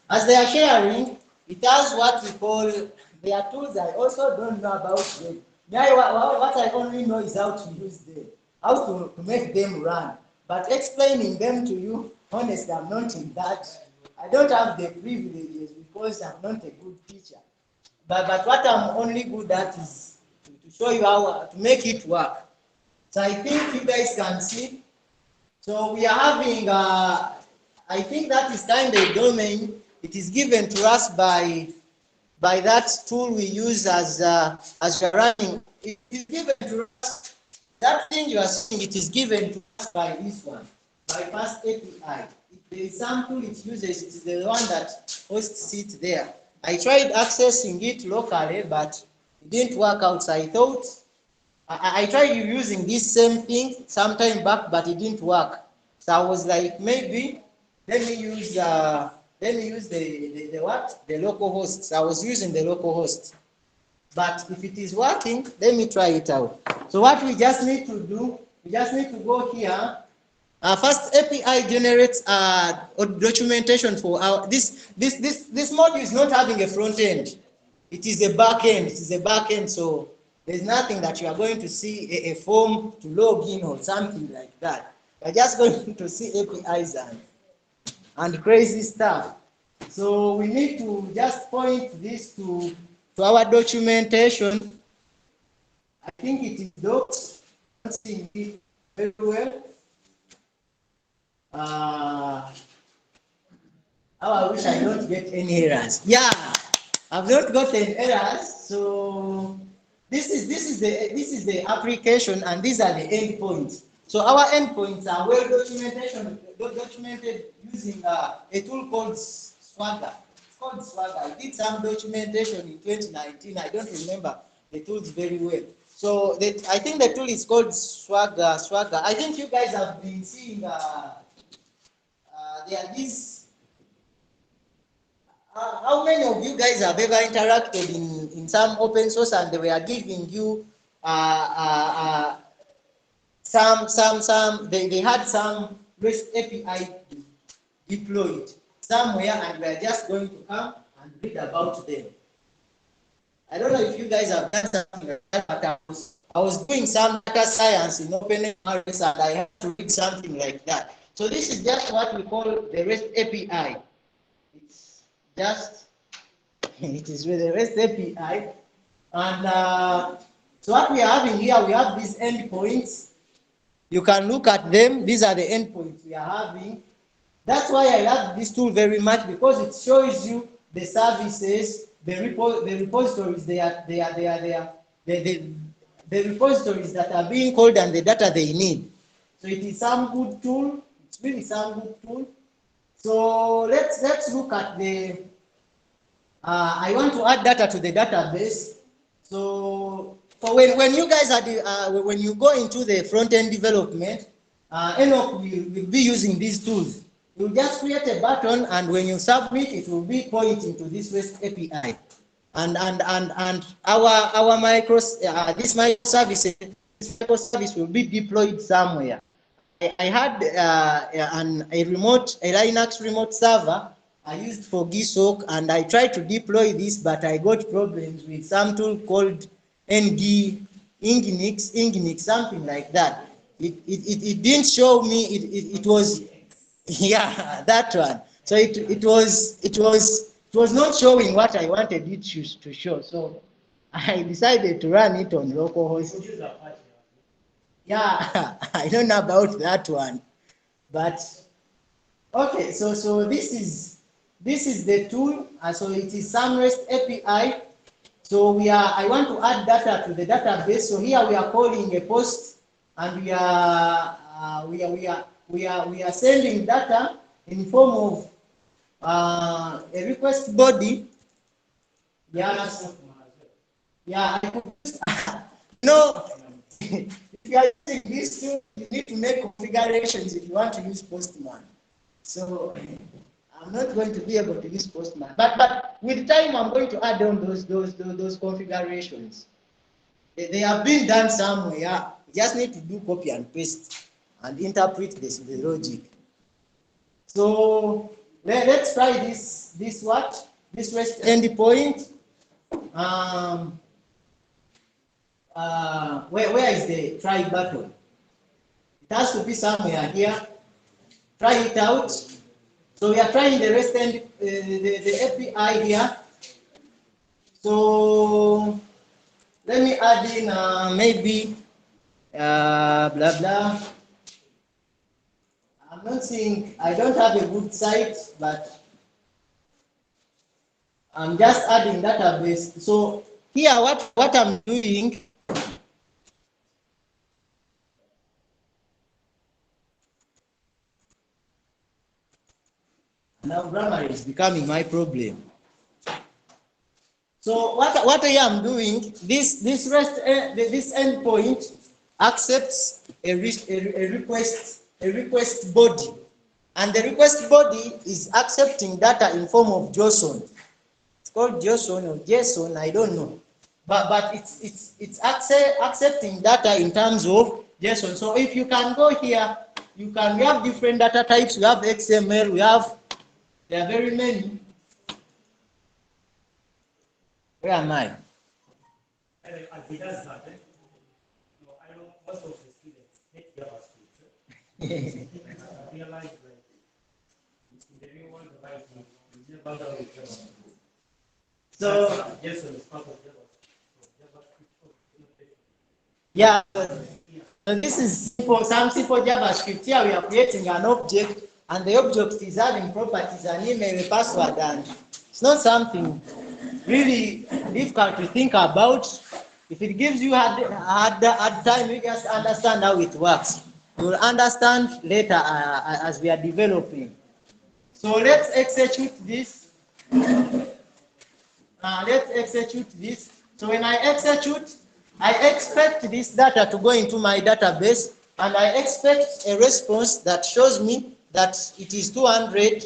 As they are sharing, it has what we call their tools. I also don't know about them. What I only know is how to use them, how to make them run. But explaining them to you, honestly, I'm not in that. I don't have the privileges because I'm not a good teacher. But what I'm only good at is to show you how to make it work. So I think you guys can see. So we are having, I think that is kind of a domain. It is given to us by that tool we use as we're running. It is given to us. That thing you are seeing, it is given to us by this one, by Fast API. There is some tool it uses. It is the one that hosts it there. I tried accessing it locally, but it didn't work out. So I thought I tried using this same thing some time back, but it didn't work. So I was like, maybe let me use the what? The local host. So I was using the local host. But if it is working, let me try it out. So what we just need to do, we just need to go here. First API generates documentation for our this module is not having a front end. It is a back end. It is a back end. So there's nothing that you are going to see a form to log in or something like that. You're just going to see APIs and crazy stuff. So we need to just point this to our documentation. I think it is docs. I'm seeing it very well. I wish I don't get any errors. Yeah, I've not gotten errors. So this is the application, and these are the endpoints. So our endpoints are well documented using a tool called Swagger. It's called Swagger. I did some documentation in 2019. I don't remember the tools very well. So I think the tool is called Swagger. I think you guys have been seeing there are these. How many of you guys have ever interacted in some open source and they were giving you they had some REST API deployed somewhere and we are just going to come and read about them. I don't know if you guys have done something like that, but I was doing some data science in OpenMRS and I had to read something like that. So this is just what we call the REST API. It's just, it is with the REST API. And so what we are having here, we have these endpoints. You can look at them. These are the endpoints we are having. That's why I love this tool very much, because it shows you the services, the repositories the repositories that are being called and the data they need. So it is some good tool. It's really some good tool. So let's look at the. I want to add data to the database. So when you guys are when you go into the front end development, Enoch will be using these tools. You just create a button, and when you submit, it will be pointing to this REST API, and our this microservice will be deployed somewhere. I had a Linux remote server I used for Gdsc, and I tried to deploy this, but I got problems with some tool called Nginx, something like that. It didn't show me. It was yeah, that one. So it was not showing what I wanted it to show. So I decided to run it on localhost. Yeah, I don't know about that one, but okay. So this is the tool. So it is some REST API. So I want to add data to the database. So here we are calling a post, and we are sending data in form of a request body. Yeah, yeah. No, if you are using this tool, you need to make configurations if you want to use Postman. So I'm not going to be able to use Postman, but with time I'm going to add on those configurations. They have been done somewhere. You just need to do copy and paste and interpret the logic. So let's try this REST endpoint. Where is the try button? It has to be somewhere here. Try it out. So we are trying the REST the API here. So let me add in maybe blah blah. I'm not seeing. I don't have a good site, but I'm just adding database. So here, what I'm doing. Now grammar is becoming my problem. So what I am doing, this endpoint accepts a request body, and the request body is accepting data in form of JSON. It's called JSON, I don't know, but it's accepting data in terms of JSON. So if you can go here, we have different data types. We have XML. There are very many. Where am I? So yeah, so this is some simple JavaScript. Here we are creating an object, and the object is having properties, an email, a password, and it's not something really difficult to think about. If it gives you hard time, you just understand how it works. You will understand later as we are developing. So let's execute this. So when I execute, I expect this data to go into my database, and I expect a response that shows me that it is 200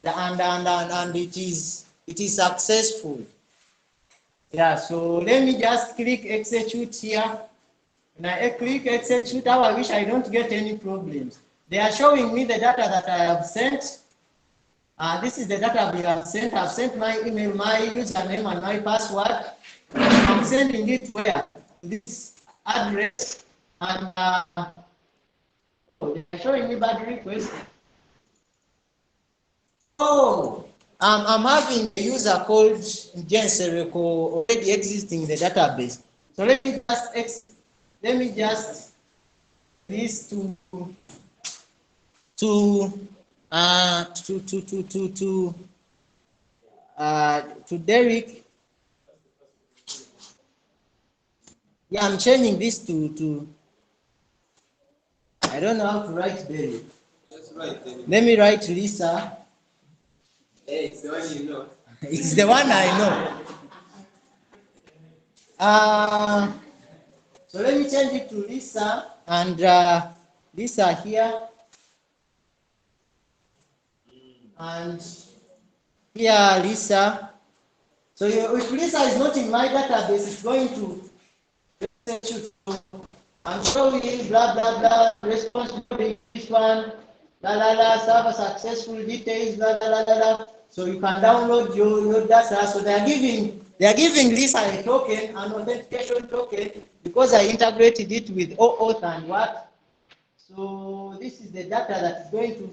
and it is successful. Yeah, so let me just click execute here. When I click execute, how I wish I don't get any problems. They are showing me the data that I have sent. This is the data we have sent. I've sent my email, my username, and my password. I'm sending it where? This address, and they're showing me bad request. Oh, I'm having a user called Gdsc already existing in the database. So let me just this to Derek. Yeah, I'm changing this to I don't know how to write Derek. Let me write Lisa. Hey, it's the one you know. It's the one I know. So let me change it to Lisa, and Lisa here, and here Lisa. So if Lisa is not in my database, it's going to I'm showing blah blah blah response to this one. server successful details, So you can download your data. So they are giving Lisa a token, an authentication token, because I integrated it with OAuth and what. So this is the data that is going to,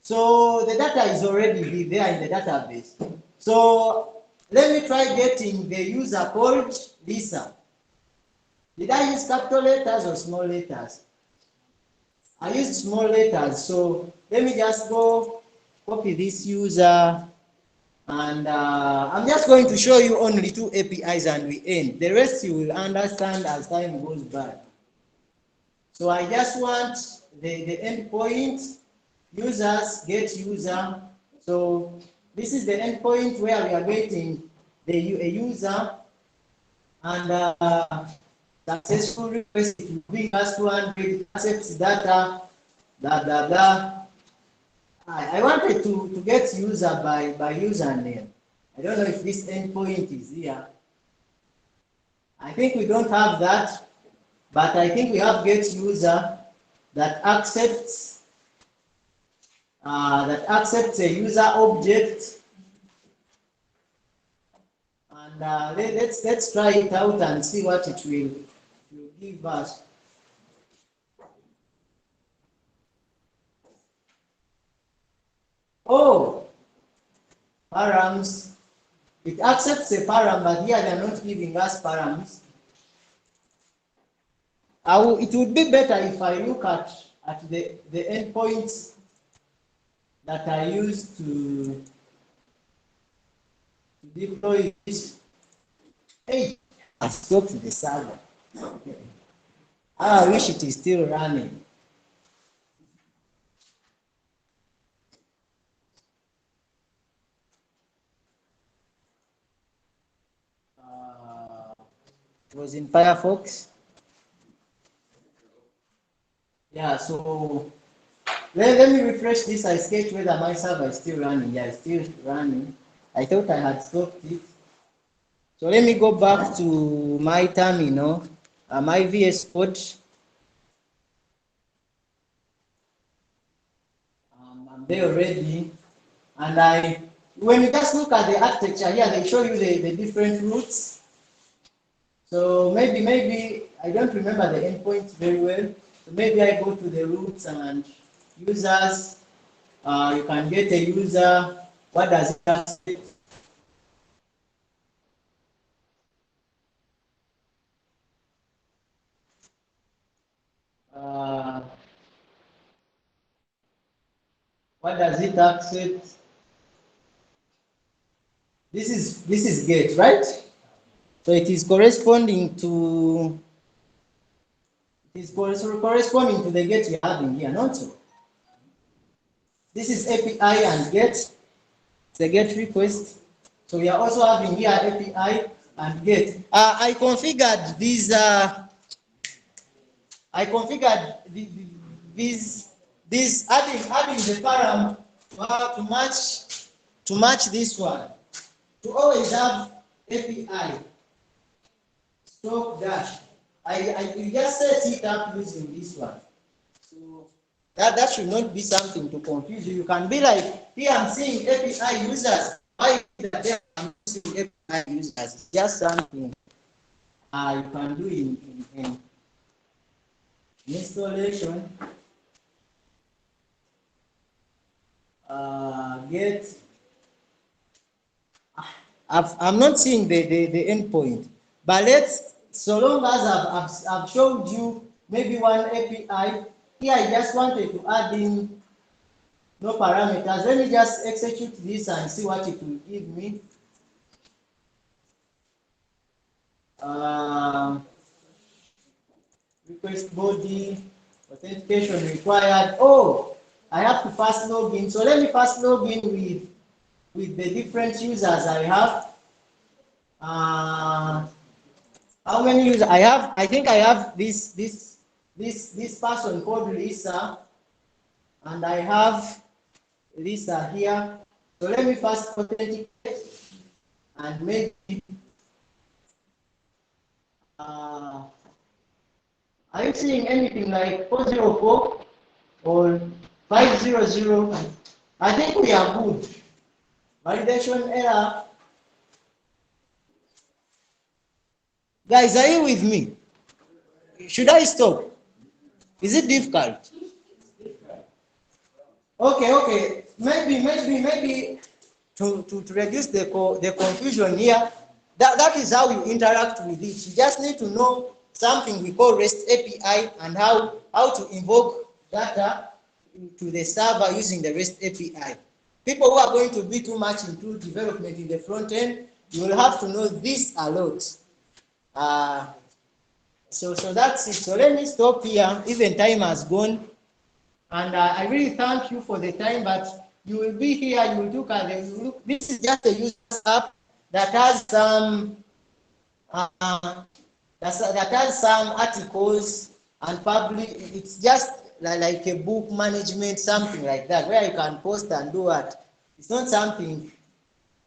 So the data is already there in the database. So let me try getting the user called Lisa. Did I use capital letters or small letters? I used small letters. So let me just go copy this user, and I'm just going to show you only 2 APIs and we end. The rest you will understand as time goes by. So I just want the endpoint, users, get user. So this is the endpoint where we are getting a user, and successful request will bring us 200 accepts data, blah, blah, blah. I wanted to get user by username. I don't know if this endpoint is here. I think we don't have that, but I think we have get user that accepts a user object, and let's try it out and see what it will give us. Oh, params. It accepts a param, but here they are not giving us params. It would be better if I look at the endpoints that I use to deploy this. Hey, I stopped the server. I wish it is still running. It was in Firefox. Yeah, so let me refresh this. I sketch whether my server is still running. Yeah, it's still running. I thought I had stopped it. So let me go back to my terminal, my VS Code. I'm there already. And when you just look at the architecture here, they show you the different routes. So maybe I don't remember the endpoints very well. So maybe I go to the routes and users. You can get a user. What does it accept? What does it accept? This is get, right? So it is corresponding to the get we have in here, not so. This is API and get. It's a get request. So we are also having here API and get. I configured these. I configured these adding the param to match this one. To always have API stock dash. I will just set it up using this one. So that should not be something to confuse you. You can be like, here I'm seeing API users. Why I'm using API users? It's just something you can do in installation. Get. I'm not seeing the endpoint, but so long as I've showed you maybe one API, here I just wanted to add in no parameters. Let me just execute this and see what it will give me. Request body, authentication required. Oh, I have to first log in. So let me first log in with the different users I have. How many users I have? I think I have this person called Lisa, and I have Lisa here. So let me first authenticate and maybe are you seeing anything like 404? or 500. I think we are good. Validation error. Guys, are you with me? Should I stop? Is it difficult? Okay. Maybe to reduce the confusion here, that is how you interact with it. You just need to know something we call REST API and how to invoke data to the server using the REST API. People who are going to be too much into development in the front end, you will have to know this a lot. So that's it. So let me stop here. Even time has gone. And I really thank you for the time, but you will be here, you will look at it. Look, this is just a user app that has some articles and public. It's just like a book management, something like that, where you can post and do what. It's not something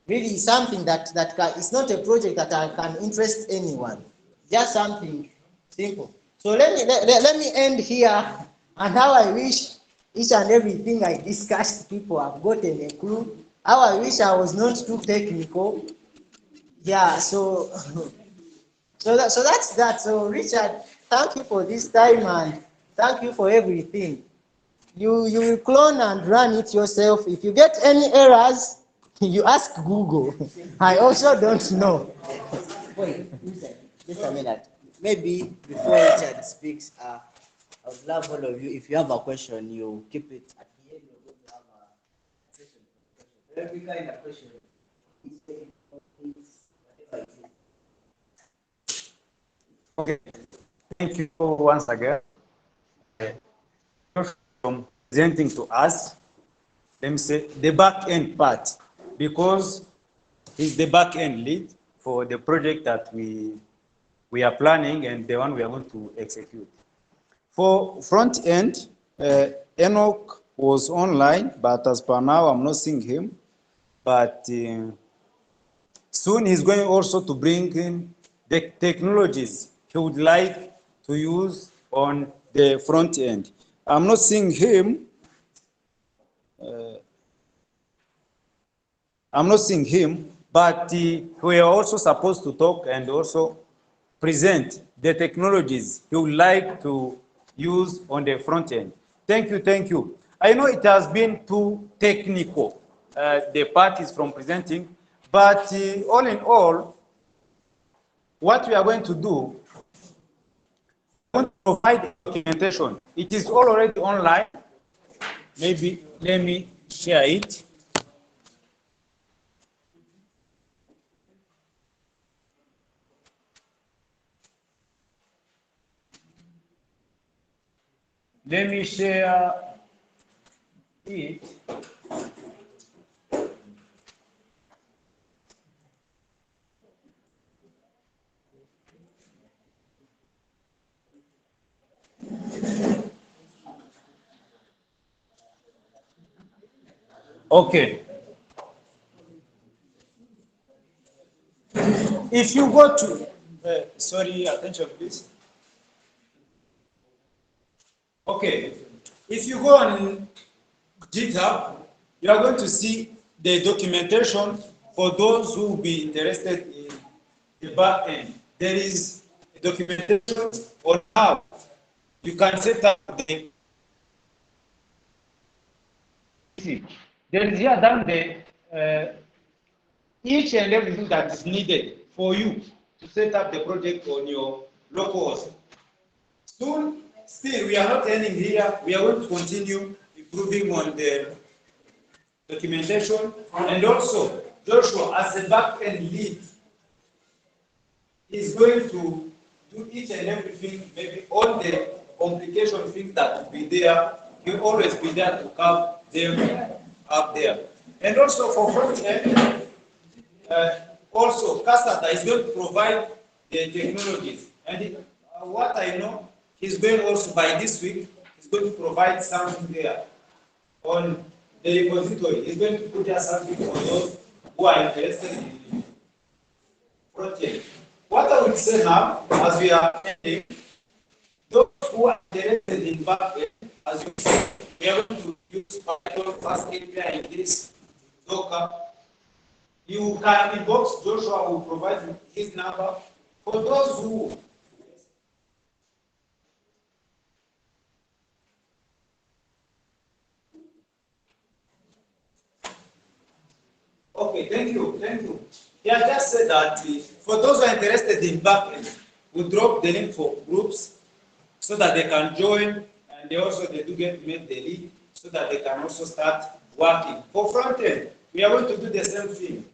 really something that can, it's not a project that can interest anyone. Just something simple. So let me end here. And how I wish each and everything I discussed, people have gotten a clue. How I wish I was not too technical. Yeah. So that's that. So Richard, thank you for this time and thank you for everything. You will clone and run it yourself. If you get any errors, you ask Google. I also don't know. Wait, just a minute. Maybe before Richard speaks, I would love all of you, if you have a question, you keep it at the end. You're going to have a session for questions. Every kind of question. Okay, thank you once again from presenting to us, let me say, the back end part, because he's the back end lead for the project that we are planning and the one we are going to execute. For front end, Enoch was online, but as per now, I'm not seeing him. But soon he's going also to bring in the technologies he would like to use on the front end. I'm not seeing him. But we are also supposed to talk and also present the technologies he would like to use on the front end. Thank you. I know it has been too technical, the parties from presenting, but all in all, what we are going to do, we want to provide documentation. It is already online. Maybe let me share it. Let me share it. Okay. If you go to, sorry, attention please. Okay. If you go on GitHub, you are going to see the documentation for those who will be interested in the back end. There is a documentation on how you can set up the. There is here down there each and everything that is needed for you to set up the project on your local host. Soon, still, we are not ending here. We are going to continue improving on the documentation, and also Joshua, as the back-end lead, is going to do each and everything, maybe all the complication things that will be there. He'll always be there to cover them up there. And also for front end, also Cassata is going to provide the technologies. And what I know, he's going also by this week, he's going to provide something there on the repository. He's going to put there something for those who are interested in the project. What I would say now, as we are ending, those who are interested in backend, as you see, We are going to use Python fast API in this Docker. You can inbox Joshua, will provide his number. For those who okay, thank you, thank you. He has just said that for those who are interested in backend, we drop the link for groups so that they can join, and they do get made the lead so that they can also start working. For front end, we are going to do the same thing.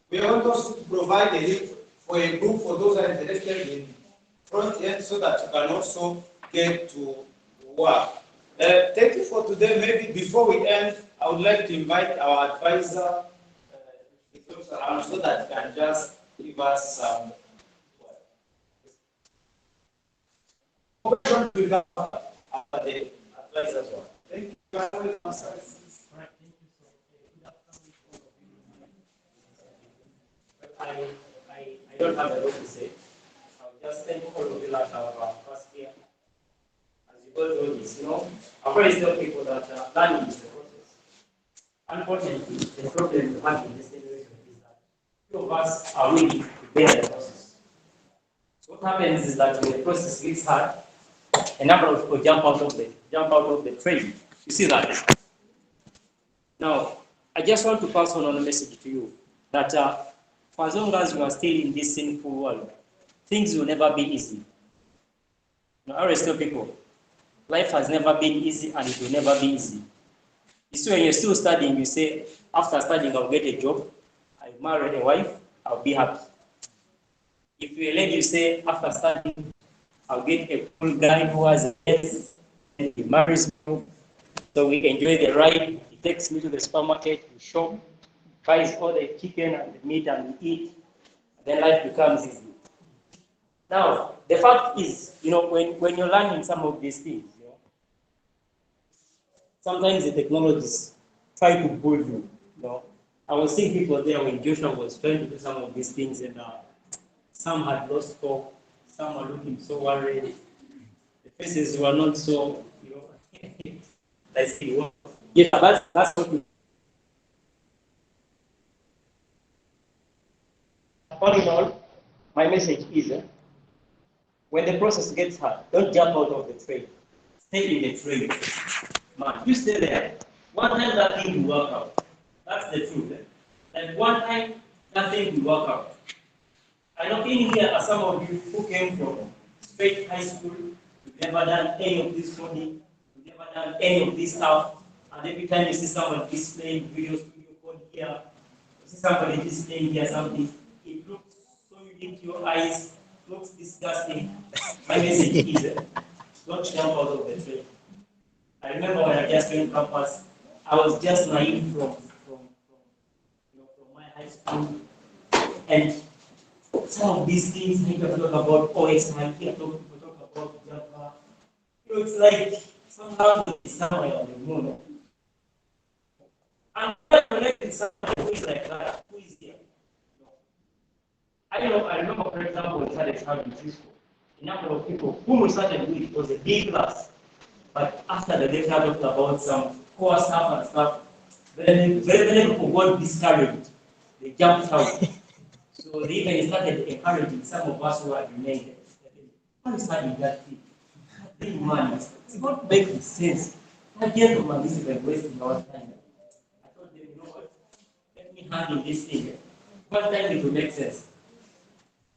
We are going also to provide a link for a group for those who are interested in front end so that you can also get to work. Thank you for today. Maybe before we end, I would like to invite our advisor so that you can just give us some questions regarding the advisor. Thank you. I don't have a lot to say. I'll just thank all of you that are first year. As you go through this, I've always tell people that learning is a process. Unfortunately, the problem we have in this generation is that few of us are willing to bear the process. So what happens is that when the process gets hard, a number of people jump out of the train. You see that? Now, I just want to pass on a message to you that for as long as you are still in this sinful world, things will never be easy. Now, I always tell people, life has never been easy and it will never be easy. You see, when you're still studying, you say, after studying, I'll get a job, I'll marry a wife, I'll be happy. If you're a lady, you say, after studying, I'll get a cool guy who has a business, and he marries me, so we enjoy the ride. He takes me to the supermarket, we shop, buys all the chicken and the meat, and we eat. Then life becomes easy. Now, the fact is, when you're learning some of these things, sometimes the technologies try to bull you. I was seeing people there when Joshua was trying to do some of these things, and some had lost hope, some were looking so worried. The faces were not so, let's see. Yeah, that's what we. All in all, my message is when the process gets hard, don't jump out of the train. Stay in the train. Man, you stay there. One time that thing will work out. That's the truth. And one time that thing will work out. I know in here are some of you who came from straight high school. You've never done any of this coding. You've never done any of this stuff. And every time you see someone displaying video studio code here, you see somebody displaying here something, it looks so unique to your eyes, looks disgusting. My message is don't jump out of the train. I remember when I just joined campus, I was just naive from my high school, and some of these things people talk about OSI, people talk about Java. It's like somehow it's somewhere on the moon. And when I connect with someone who is like that, who is there? I remember, for example, we started having this school. A number of people whom we started with was a big class. But after the lecture talked about some core stuff and stuff, very many people got discouraged. They jumped out. So they even started encouraging some of us who had remained. Why are you studying that thing? Big money. It's not making sense. That gentleman is even wasting our time. I told them, you know what? Let me handle this thing. One time it will make sense.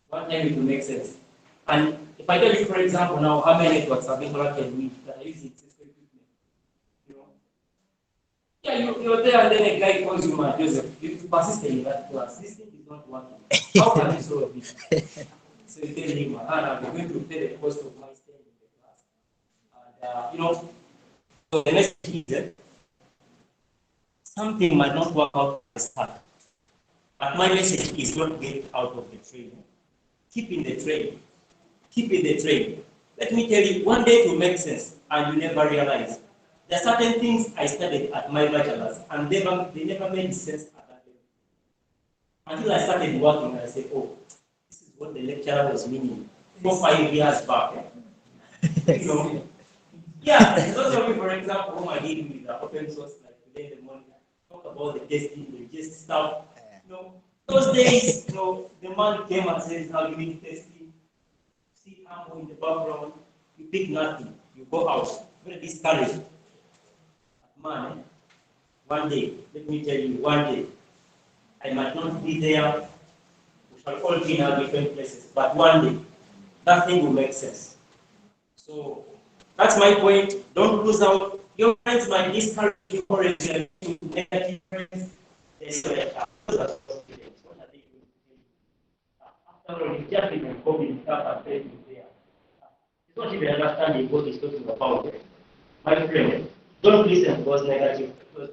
One time it will make sense. And if I tell you, for example, now how many networks have been collected with that are using Cisco equipment, yeah, you're there, and then a guy calls you, man, Joseph, you persisted in that class. This thing is not working. How can you solve it? So you tell him, I'm going to pay the cost of my stay in the class. And, so the next thing is something might not work out at the start. But my message is don't get out of the train. Keep in the train. Keep in the train. Let me tell you, one day it will make sense, and you never realize. There are certain things I studied at my bachelor's, and they never made sense at that level. Until I started working, and I said, oh, this is what the lecturer was meaning 4 or 5 years back. Yeah, there's also, for example, whom I did with the open source, like today in the morning, talk about the testing, the just stuff. Those days, the man came and says, now you need testing. See Ambo in the background, you pick nothing, you go out, very discouraged. Man, one day, let me tell you, one day, I might not be there, we shall all be in our different places, but one day, nothing will make sense. So that's my point. Don't lose out. Your friends might discourage you or negative friends. They say, what are they doing? After all, you just even COVID stuff and training there. It's not even understanding what he's talking about. My friend, don't listen to those negative people.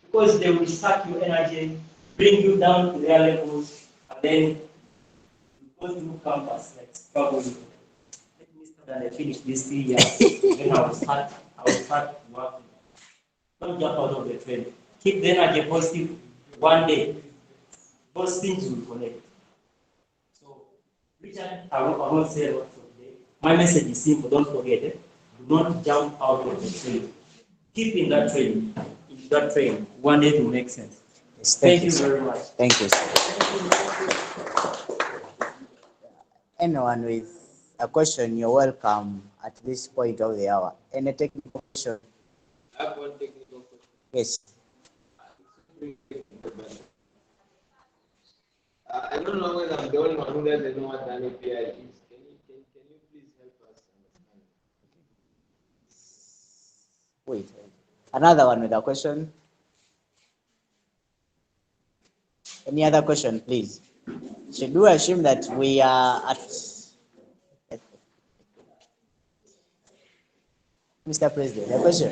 Because they will suck your energy, bring you down to their levels, and then you go through campus like struggling. Let me start and I finish this 3 years. Then I will start working. Don't jump out of the train. Keep the energy positive. One day, those things will connect. So, Richard, I won't say a lot for today. My message is simple. Don't forget it. Do not jump out of the train. Keep in that train. In that train. One day it will make sense. Yes, Thank you very much. Thank you, sir. Anyone with a question, you're welcome at this point of the hour. Any technical question? I have one technical question. Yes. I don't know whether I'm the only one who doesn't know what an API is. Can you please help us understand? Wait. Another one with a question. Any other question, please? Should we assume that we are at Mr. President? A question.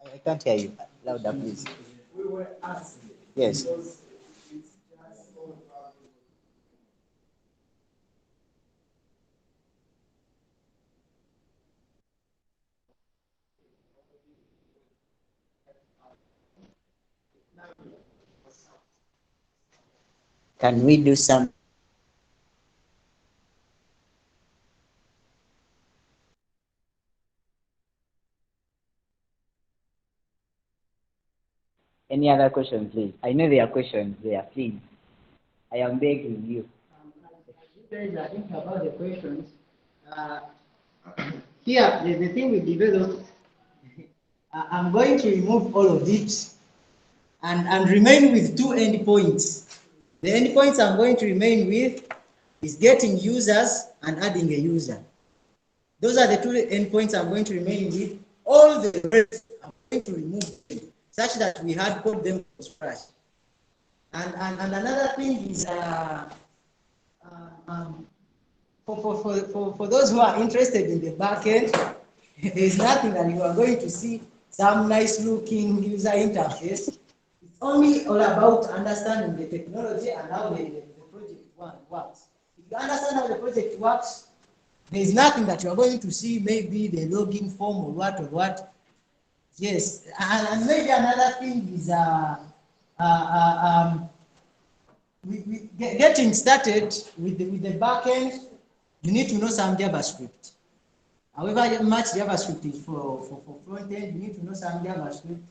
I can't hear you. Louder, please. We were asking. Yes. Can we do some? Any other question, please? I know there are questions there, please. I am begging you. You guys are thinking about the questions. Uh, Here, the thing we developed, I'm going to remove all of it and remain with two endpoints. The endpoints I'm going to remain with is getting users and adding a user. Those are the two endpoints I'm going to remain with. All the rest I'm going to remove them, such that we hard code them from scratch. And another thing is for those who are interested in the back end, there is nothing that you are going to see some nice looking user interface. It's only all about understanding the technology and how the project works. If you understand how the project works, there is nothing that you are going to see, maybe the login form or what. Yes, and maybe another thing is getting started with the back end, you need to know some JavaScript. However much JavaScript is for front end, you need to know some JavaScript.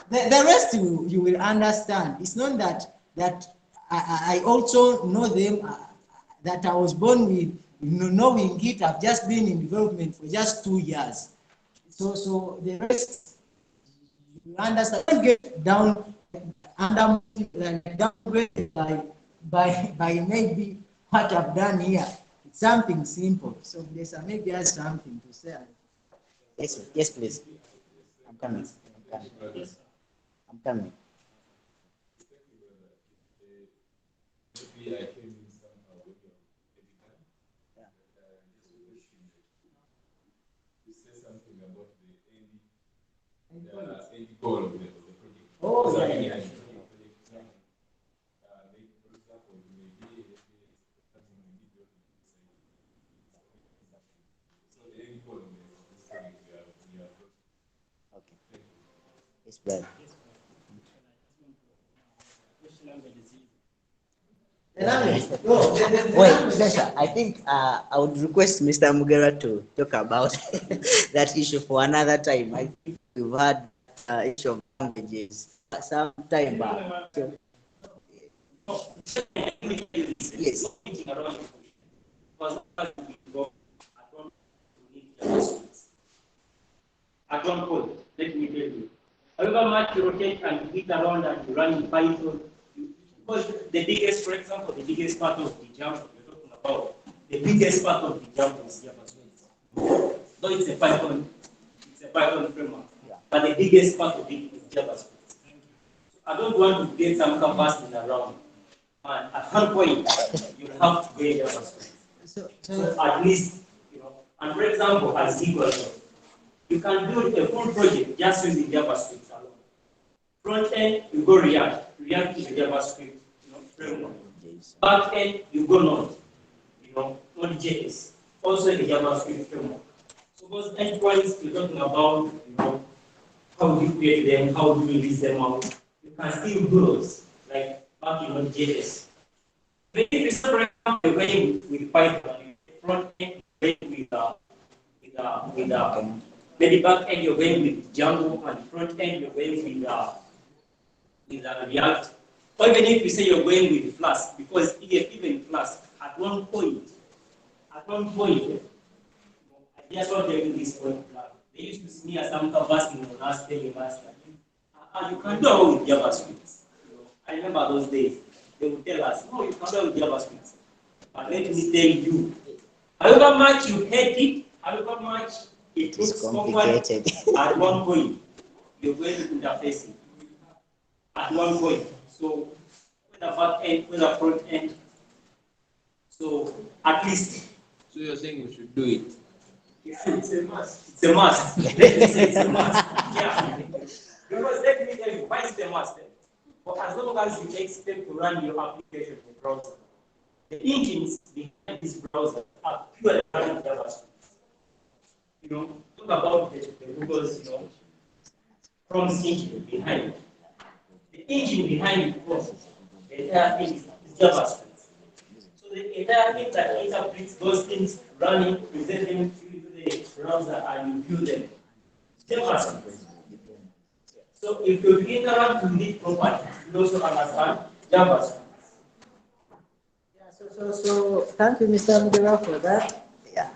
The rest you will understand. It's not that I also know them, that I was born with knowing it. I've just been in development for just 2 years. So the rest you understand. Don't get downgraded by maybe what I've done here. It's something simple. So there's maybe has something to say. Yes, yes, please. I'm coming. I'm coming. Oh, yeah. Okay. Yes, brother. Wait, Sasha, I think I would request Mr. Mugera to talk about that issue for another time. I think we've had issue of languages some time back. So, yes. At one point, let me tell you. However much you rotate and hit around and you run in Python, because the biggest, for example, the biggest part of the jump we're talking about, the biggest part of the jump is JavaScript. Though it's a Python framework, but the biggest part of it is JavaScript. So I don't want to get some capacity around. And at one point, you have to get JavaScript. So at least, and for example, as equals, you can build a full project just using JavaScript alone. Front end, you go React. React is a JavaScript framework. Back end, you go Node. Node.js, also a JavaScript framework. So those endpoints you're talking about, how do you create them, how do you release them out? You can still do those, like back in Node.js. But if you start, for example, you're going with Python, front end, you're going with maybe back end you're going with Django, and front end you're going with React. Or even if you say you're going with Flask, because even Flask, at one point, I just want to tell you this point. They used to smear some capacity on us, telling us that you can do it with JavaScript. I remember those days. They would tell us, no, you can do it with JavaScript. But let me tell you, however much you hate it, however much it looks complicated, at one point, you're going to interface it. At one point. So, whether back end, whether front end. So, at least. So you're saying we should do it? It's a must. It's a must. Let me say it's a must. Yeah. Because let me tell you, why is it a must? For as long as you expect to run your application in the browser, the engines behind this browser are purely running JavaScript. Talk about the Google's, Chrome's engine behind it. The engine behind the Chrome, the entire thing is JavaScript. So the entire thing that interprets those things running, present them to the browser, and you view them. JavaScript. So if you interact with it properly, you also understand JavaScript. Yeah, so thank you, Mr. Mugera, for that. Yeah.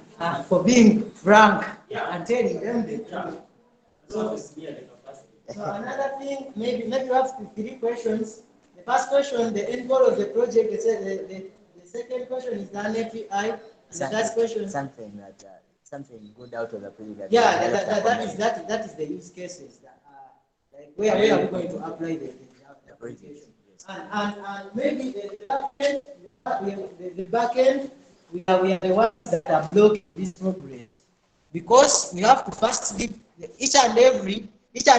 For being frank and telling them the truth. So another thing, maybe you have three questions. The first question, the end goal of the project. The second question is an API. And the last question, something good out of the project. Yeah, that is the use cases. Like where are we going to apply the application? And maybe the back end, we are the ones that are blocking this problem, because we have to first give each and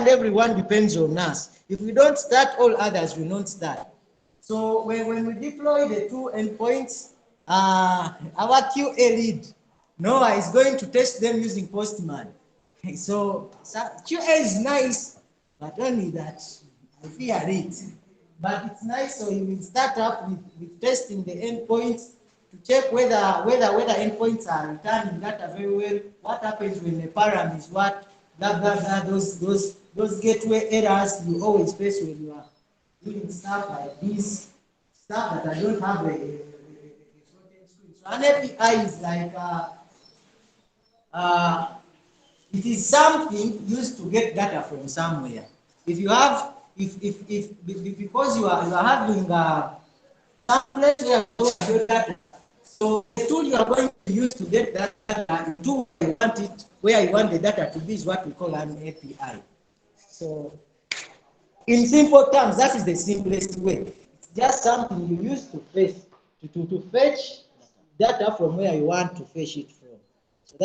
every one depends on us. If we don't start, all others will not start. So when we deploy the two endpoints, our QA lead, Noah, is going to test them using Postman. So QA is nice, but only that I fear it. But it's nice, so you will start up with testing the endpoints to check whether endpoints are returning data very well. What happens when the param is what, blah blah blah. Those gateway errors you always face when you are doing stuff like this, stuff that I don't have a front-end screen. So an API is like it is something used to get data from somewhere. If you have, because you are having some place where you store your data, so the tool you are going to use to get that data to where you want the data to be is what we call an API. So, in simple terms, that is the simplest way. It's just something you use to fetch data from where you want to fetch it from. So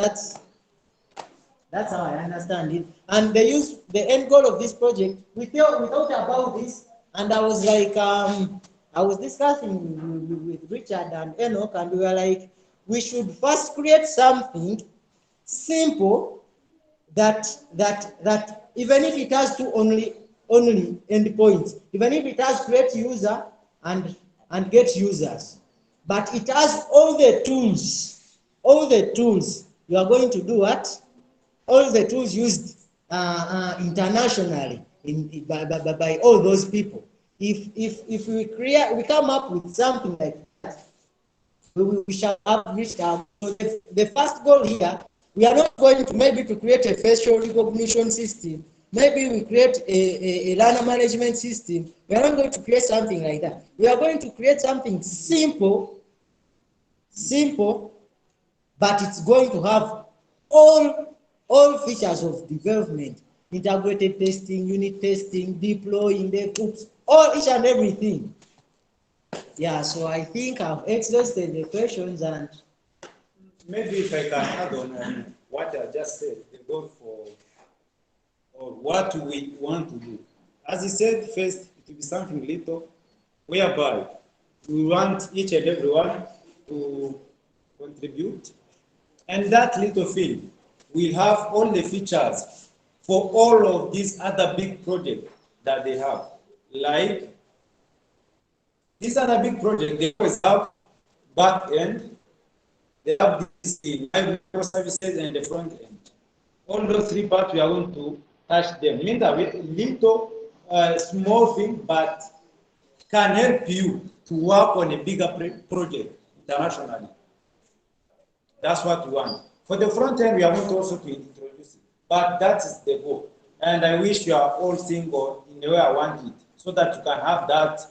that's how I understand it. And the end goal of this project, we thought about this, and I was like, I was discussing with Richard and Enoch, and we were like, we should first create something simple that even if it has two only endpoints, even if it has create user and get users, but it has all the tools you are going to do what? All the tools used internationally by all those people. If we come up with something like that, we shall have reached our goal. So the first goal here, we are not going to maybe to create a facial recognition system. Maybe we create a learner management system. We are not going to create something like that. We are going to create something simple, but it's going to have all features of development: integrated testing, unit testing, deploying, DevOps, all each and everything. Yeah, so I think I've exhausted the questions, and maybe if I can add on what I just said, the goal for or what we want to do. As he said, first it will be something little, whereby we want each and everyone to contribute, and that little thing will have all the features for all of these other big projects that they have. Like these other big projects, they always have back end, they have this microservices and the front end. All those three parts we are going to touch them. Means that little small thing, but can help you to work on a bigger project internationally. That's what we want. For the front end, we are going also to introduce it, but that is the goal. And I wish you are all single in the way I want it, so that you can have that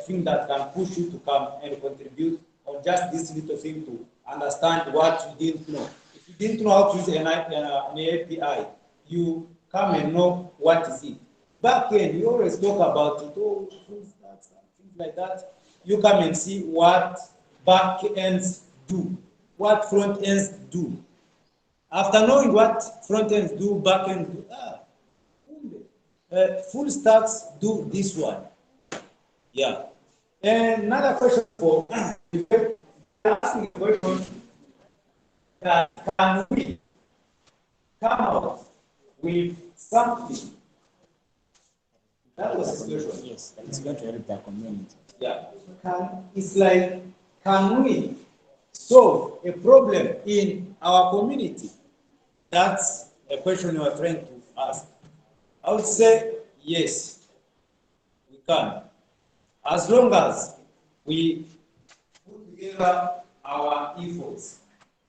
thing that can push you to come and contribute on just this little thing to understand what you didn't know. If you didn't know how to use an API, you come and know what is it. Back end, you always talk about it, oh, things like that. You come and see what back ends do, what front ends do. After knowing what front ends do, back ends do, full stacks do this one. Yeah. And another question for asking a question that can we come out with something? That was his question. yes, it's going to help the community. Yeah. It's like, can we solve a problem in our community? That's a question you are trying to ask. I would say yes, we can. As long as we put together our efforts,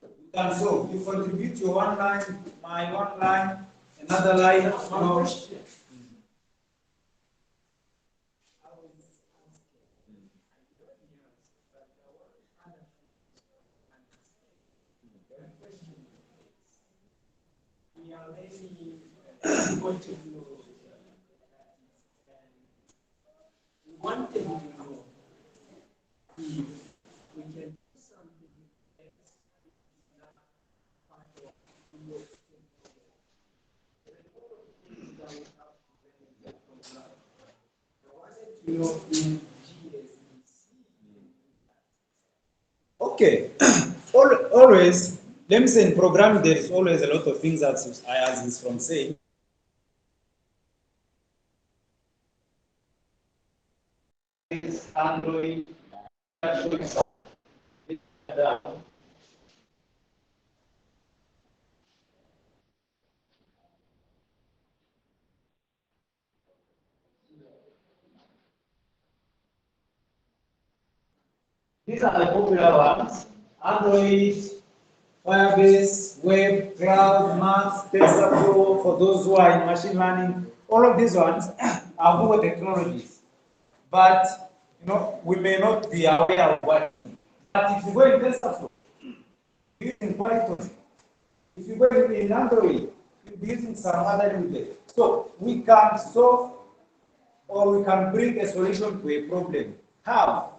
we can solve. You contribute your one line, my one line, another line. We are really going to know. We wanted to know if we can do something else that part of your that we have to benefit from that. I wanted to know in GSBC. Okay. Always, let me say in programming, there is always a lot of things that as is from saying. Android, these are the popular ones: Android, Firebase, Web, Cloud, Max, TensorFlow. For those who are in machine learning, all of these ones are Google technologies. But we may not be aware of what. But if you go in TensorFlow, using Python, if you go in Android, you'll be using some other language. So we can solve or we can bring a solution to a problem. How?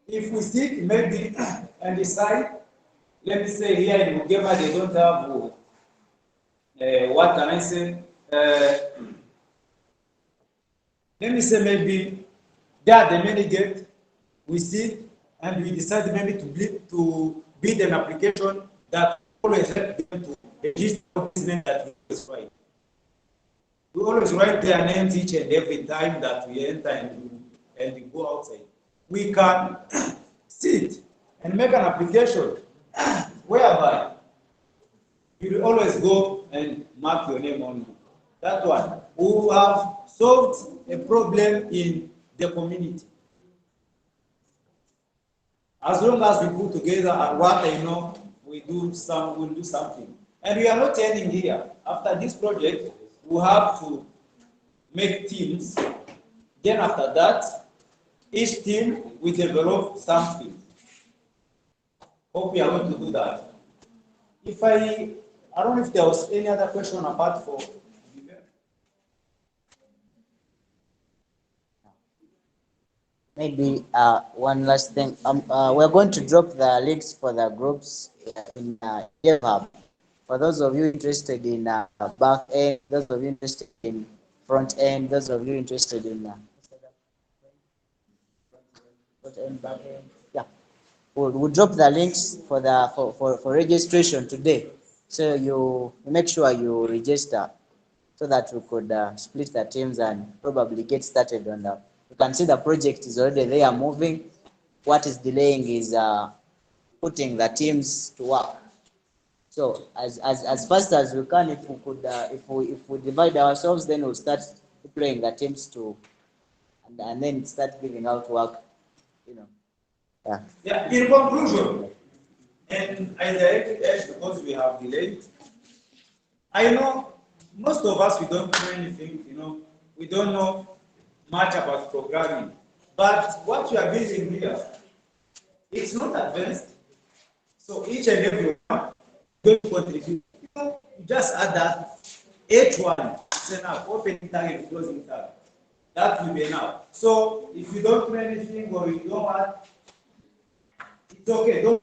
If we sit maybe and decide, let me say here in Bugema they don't have, what can I say? Let me say maybe there are the many gate, we sit and we decide maybe to build an application that always help them to register this name that we always write. We always write their names each and every time that we enter and we go outside. We can sit and make an application whereby you will always go and mark your name on that one. We have solved a problem in the community. As long as we put together and what I know, we'll do something. And we are not ending here. After this project, we have to make teams. Then after that, each team will develop something. Hope we are going to do that. I don't know if there was any other question apart from. Maybe one last thing. We're going to drop the links for the groups in Devhub. For those of you interested in back end, those of you interested in front end, those of you interested in front end, back end, yeah, we'll drop the links for the for registration today. So you make sure you register so that we could split the teams and probably get started on that. You can see the project is already there moving. What is delaying is putting the teams to work. So as fast as we can, if we could, if we divide ourselves, then we'll start deploying the teams to, and then start giving out work. You know. Yeah. Yeah. In conclusion, and I directed edge because we have delayed. I know most of us we don't know anything. You know, we don't know much about programming. But what you are building here, it's not advanced. So each and every one going to contribute. You just add that H1 is enough. Opening tag and closing tag. That will be enough. So if you don't know anything or you don't want, it's okay. Don't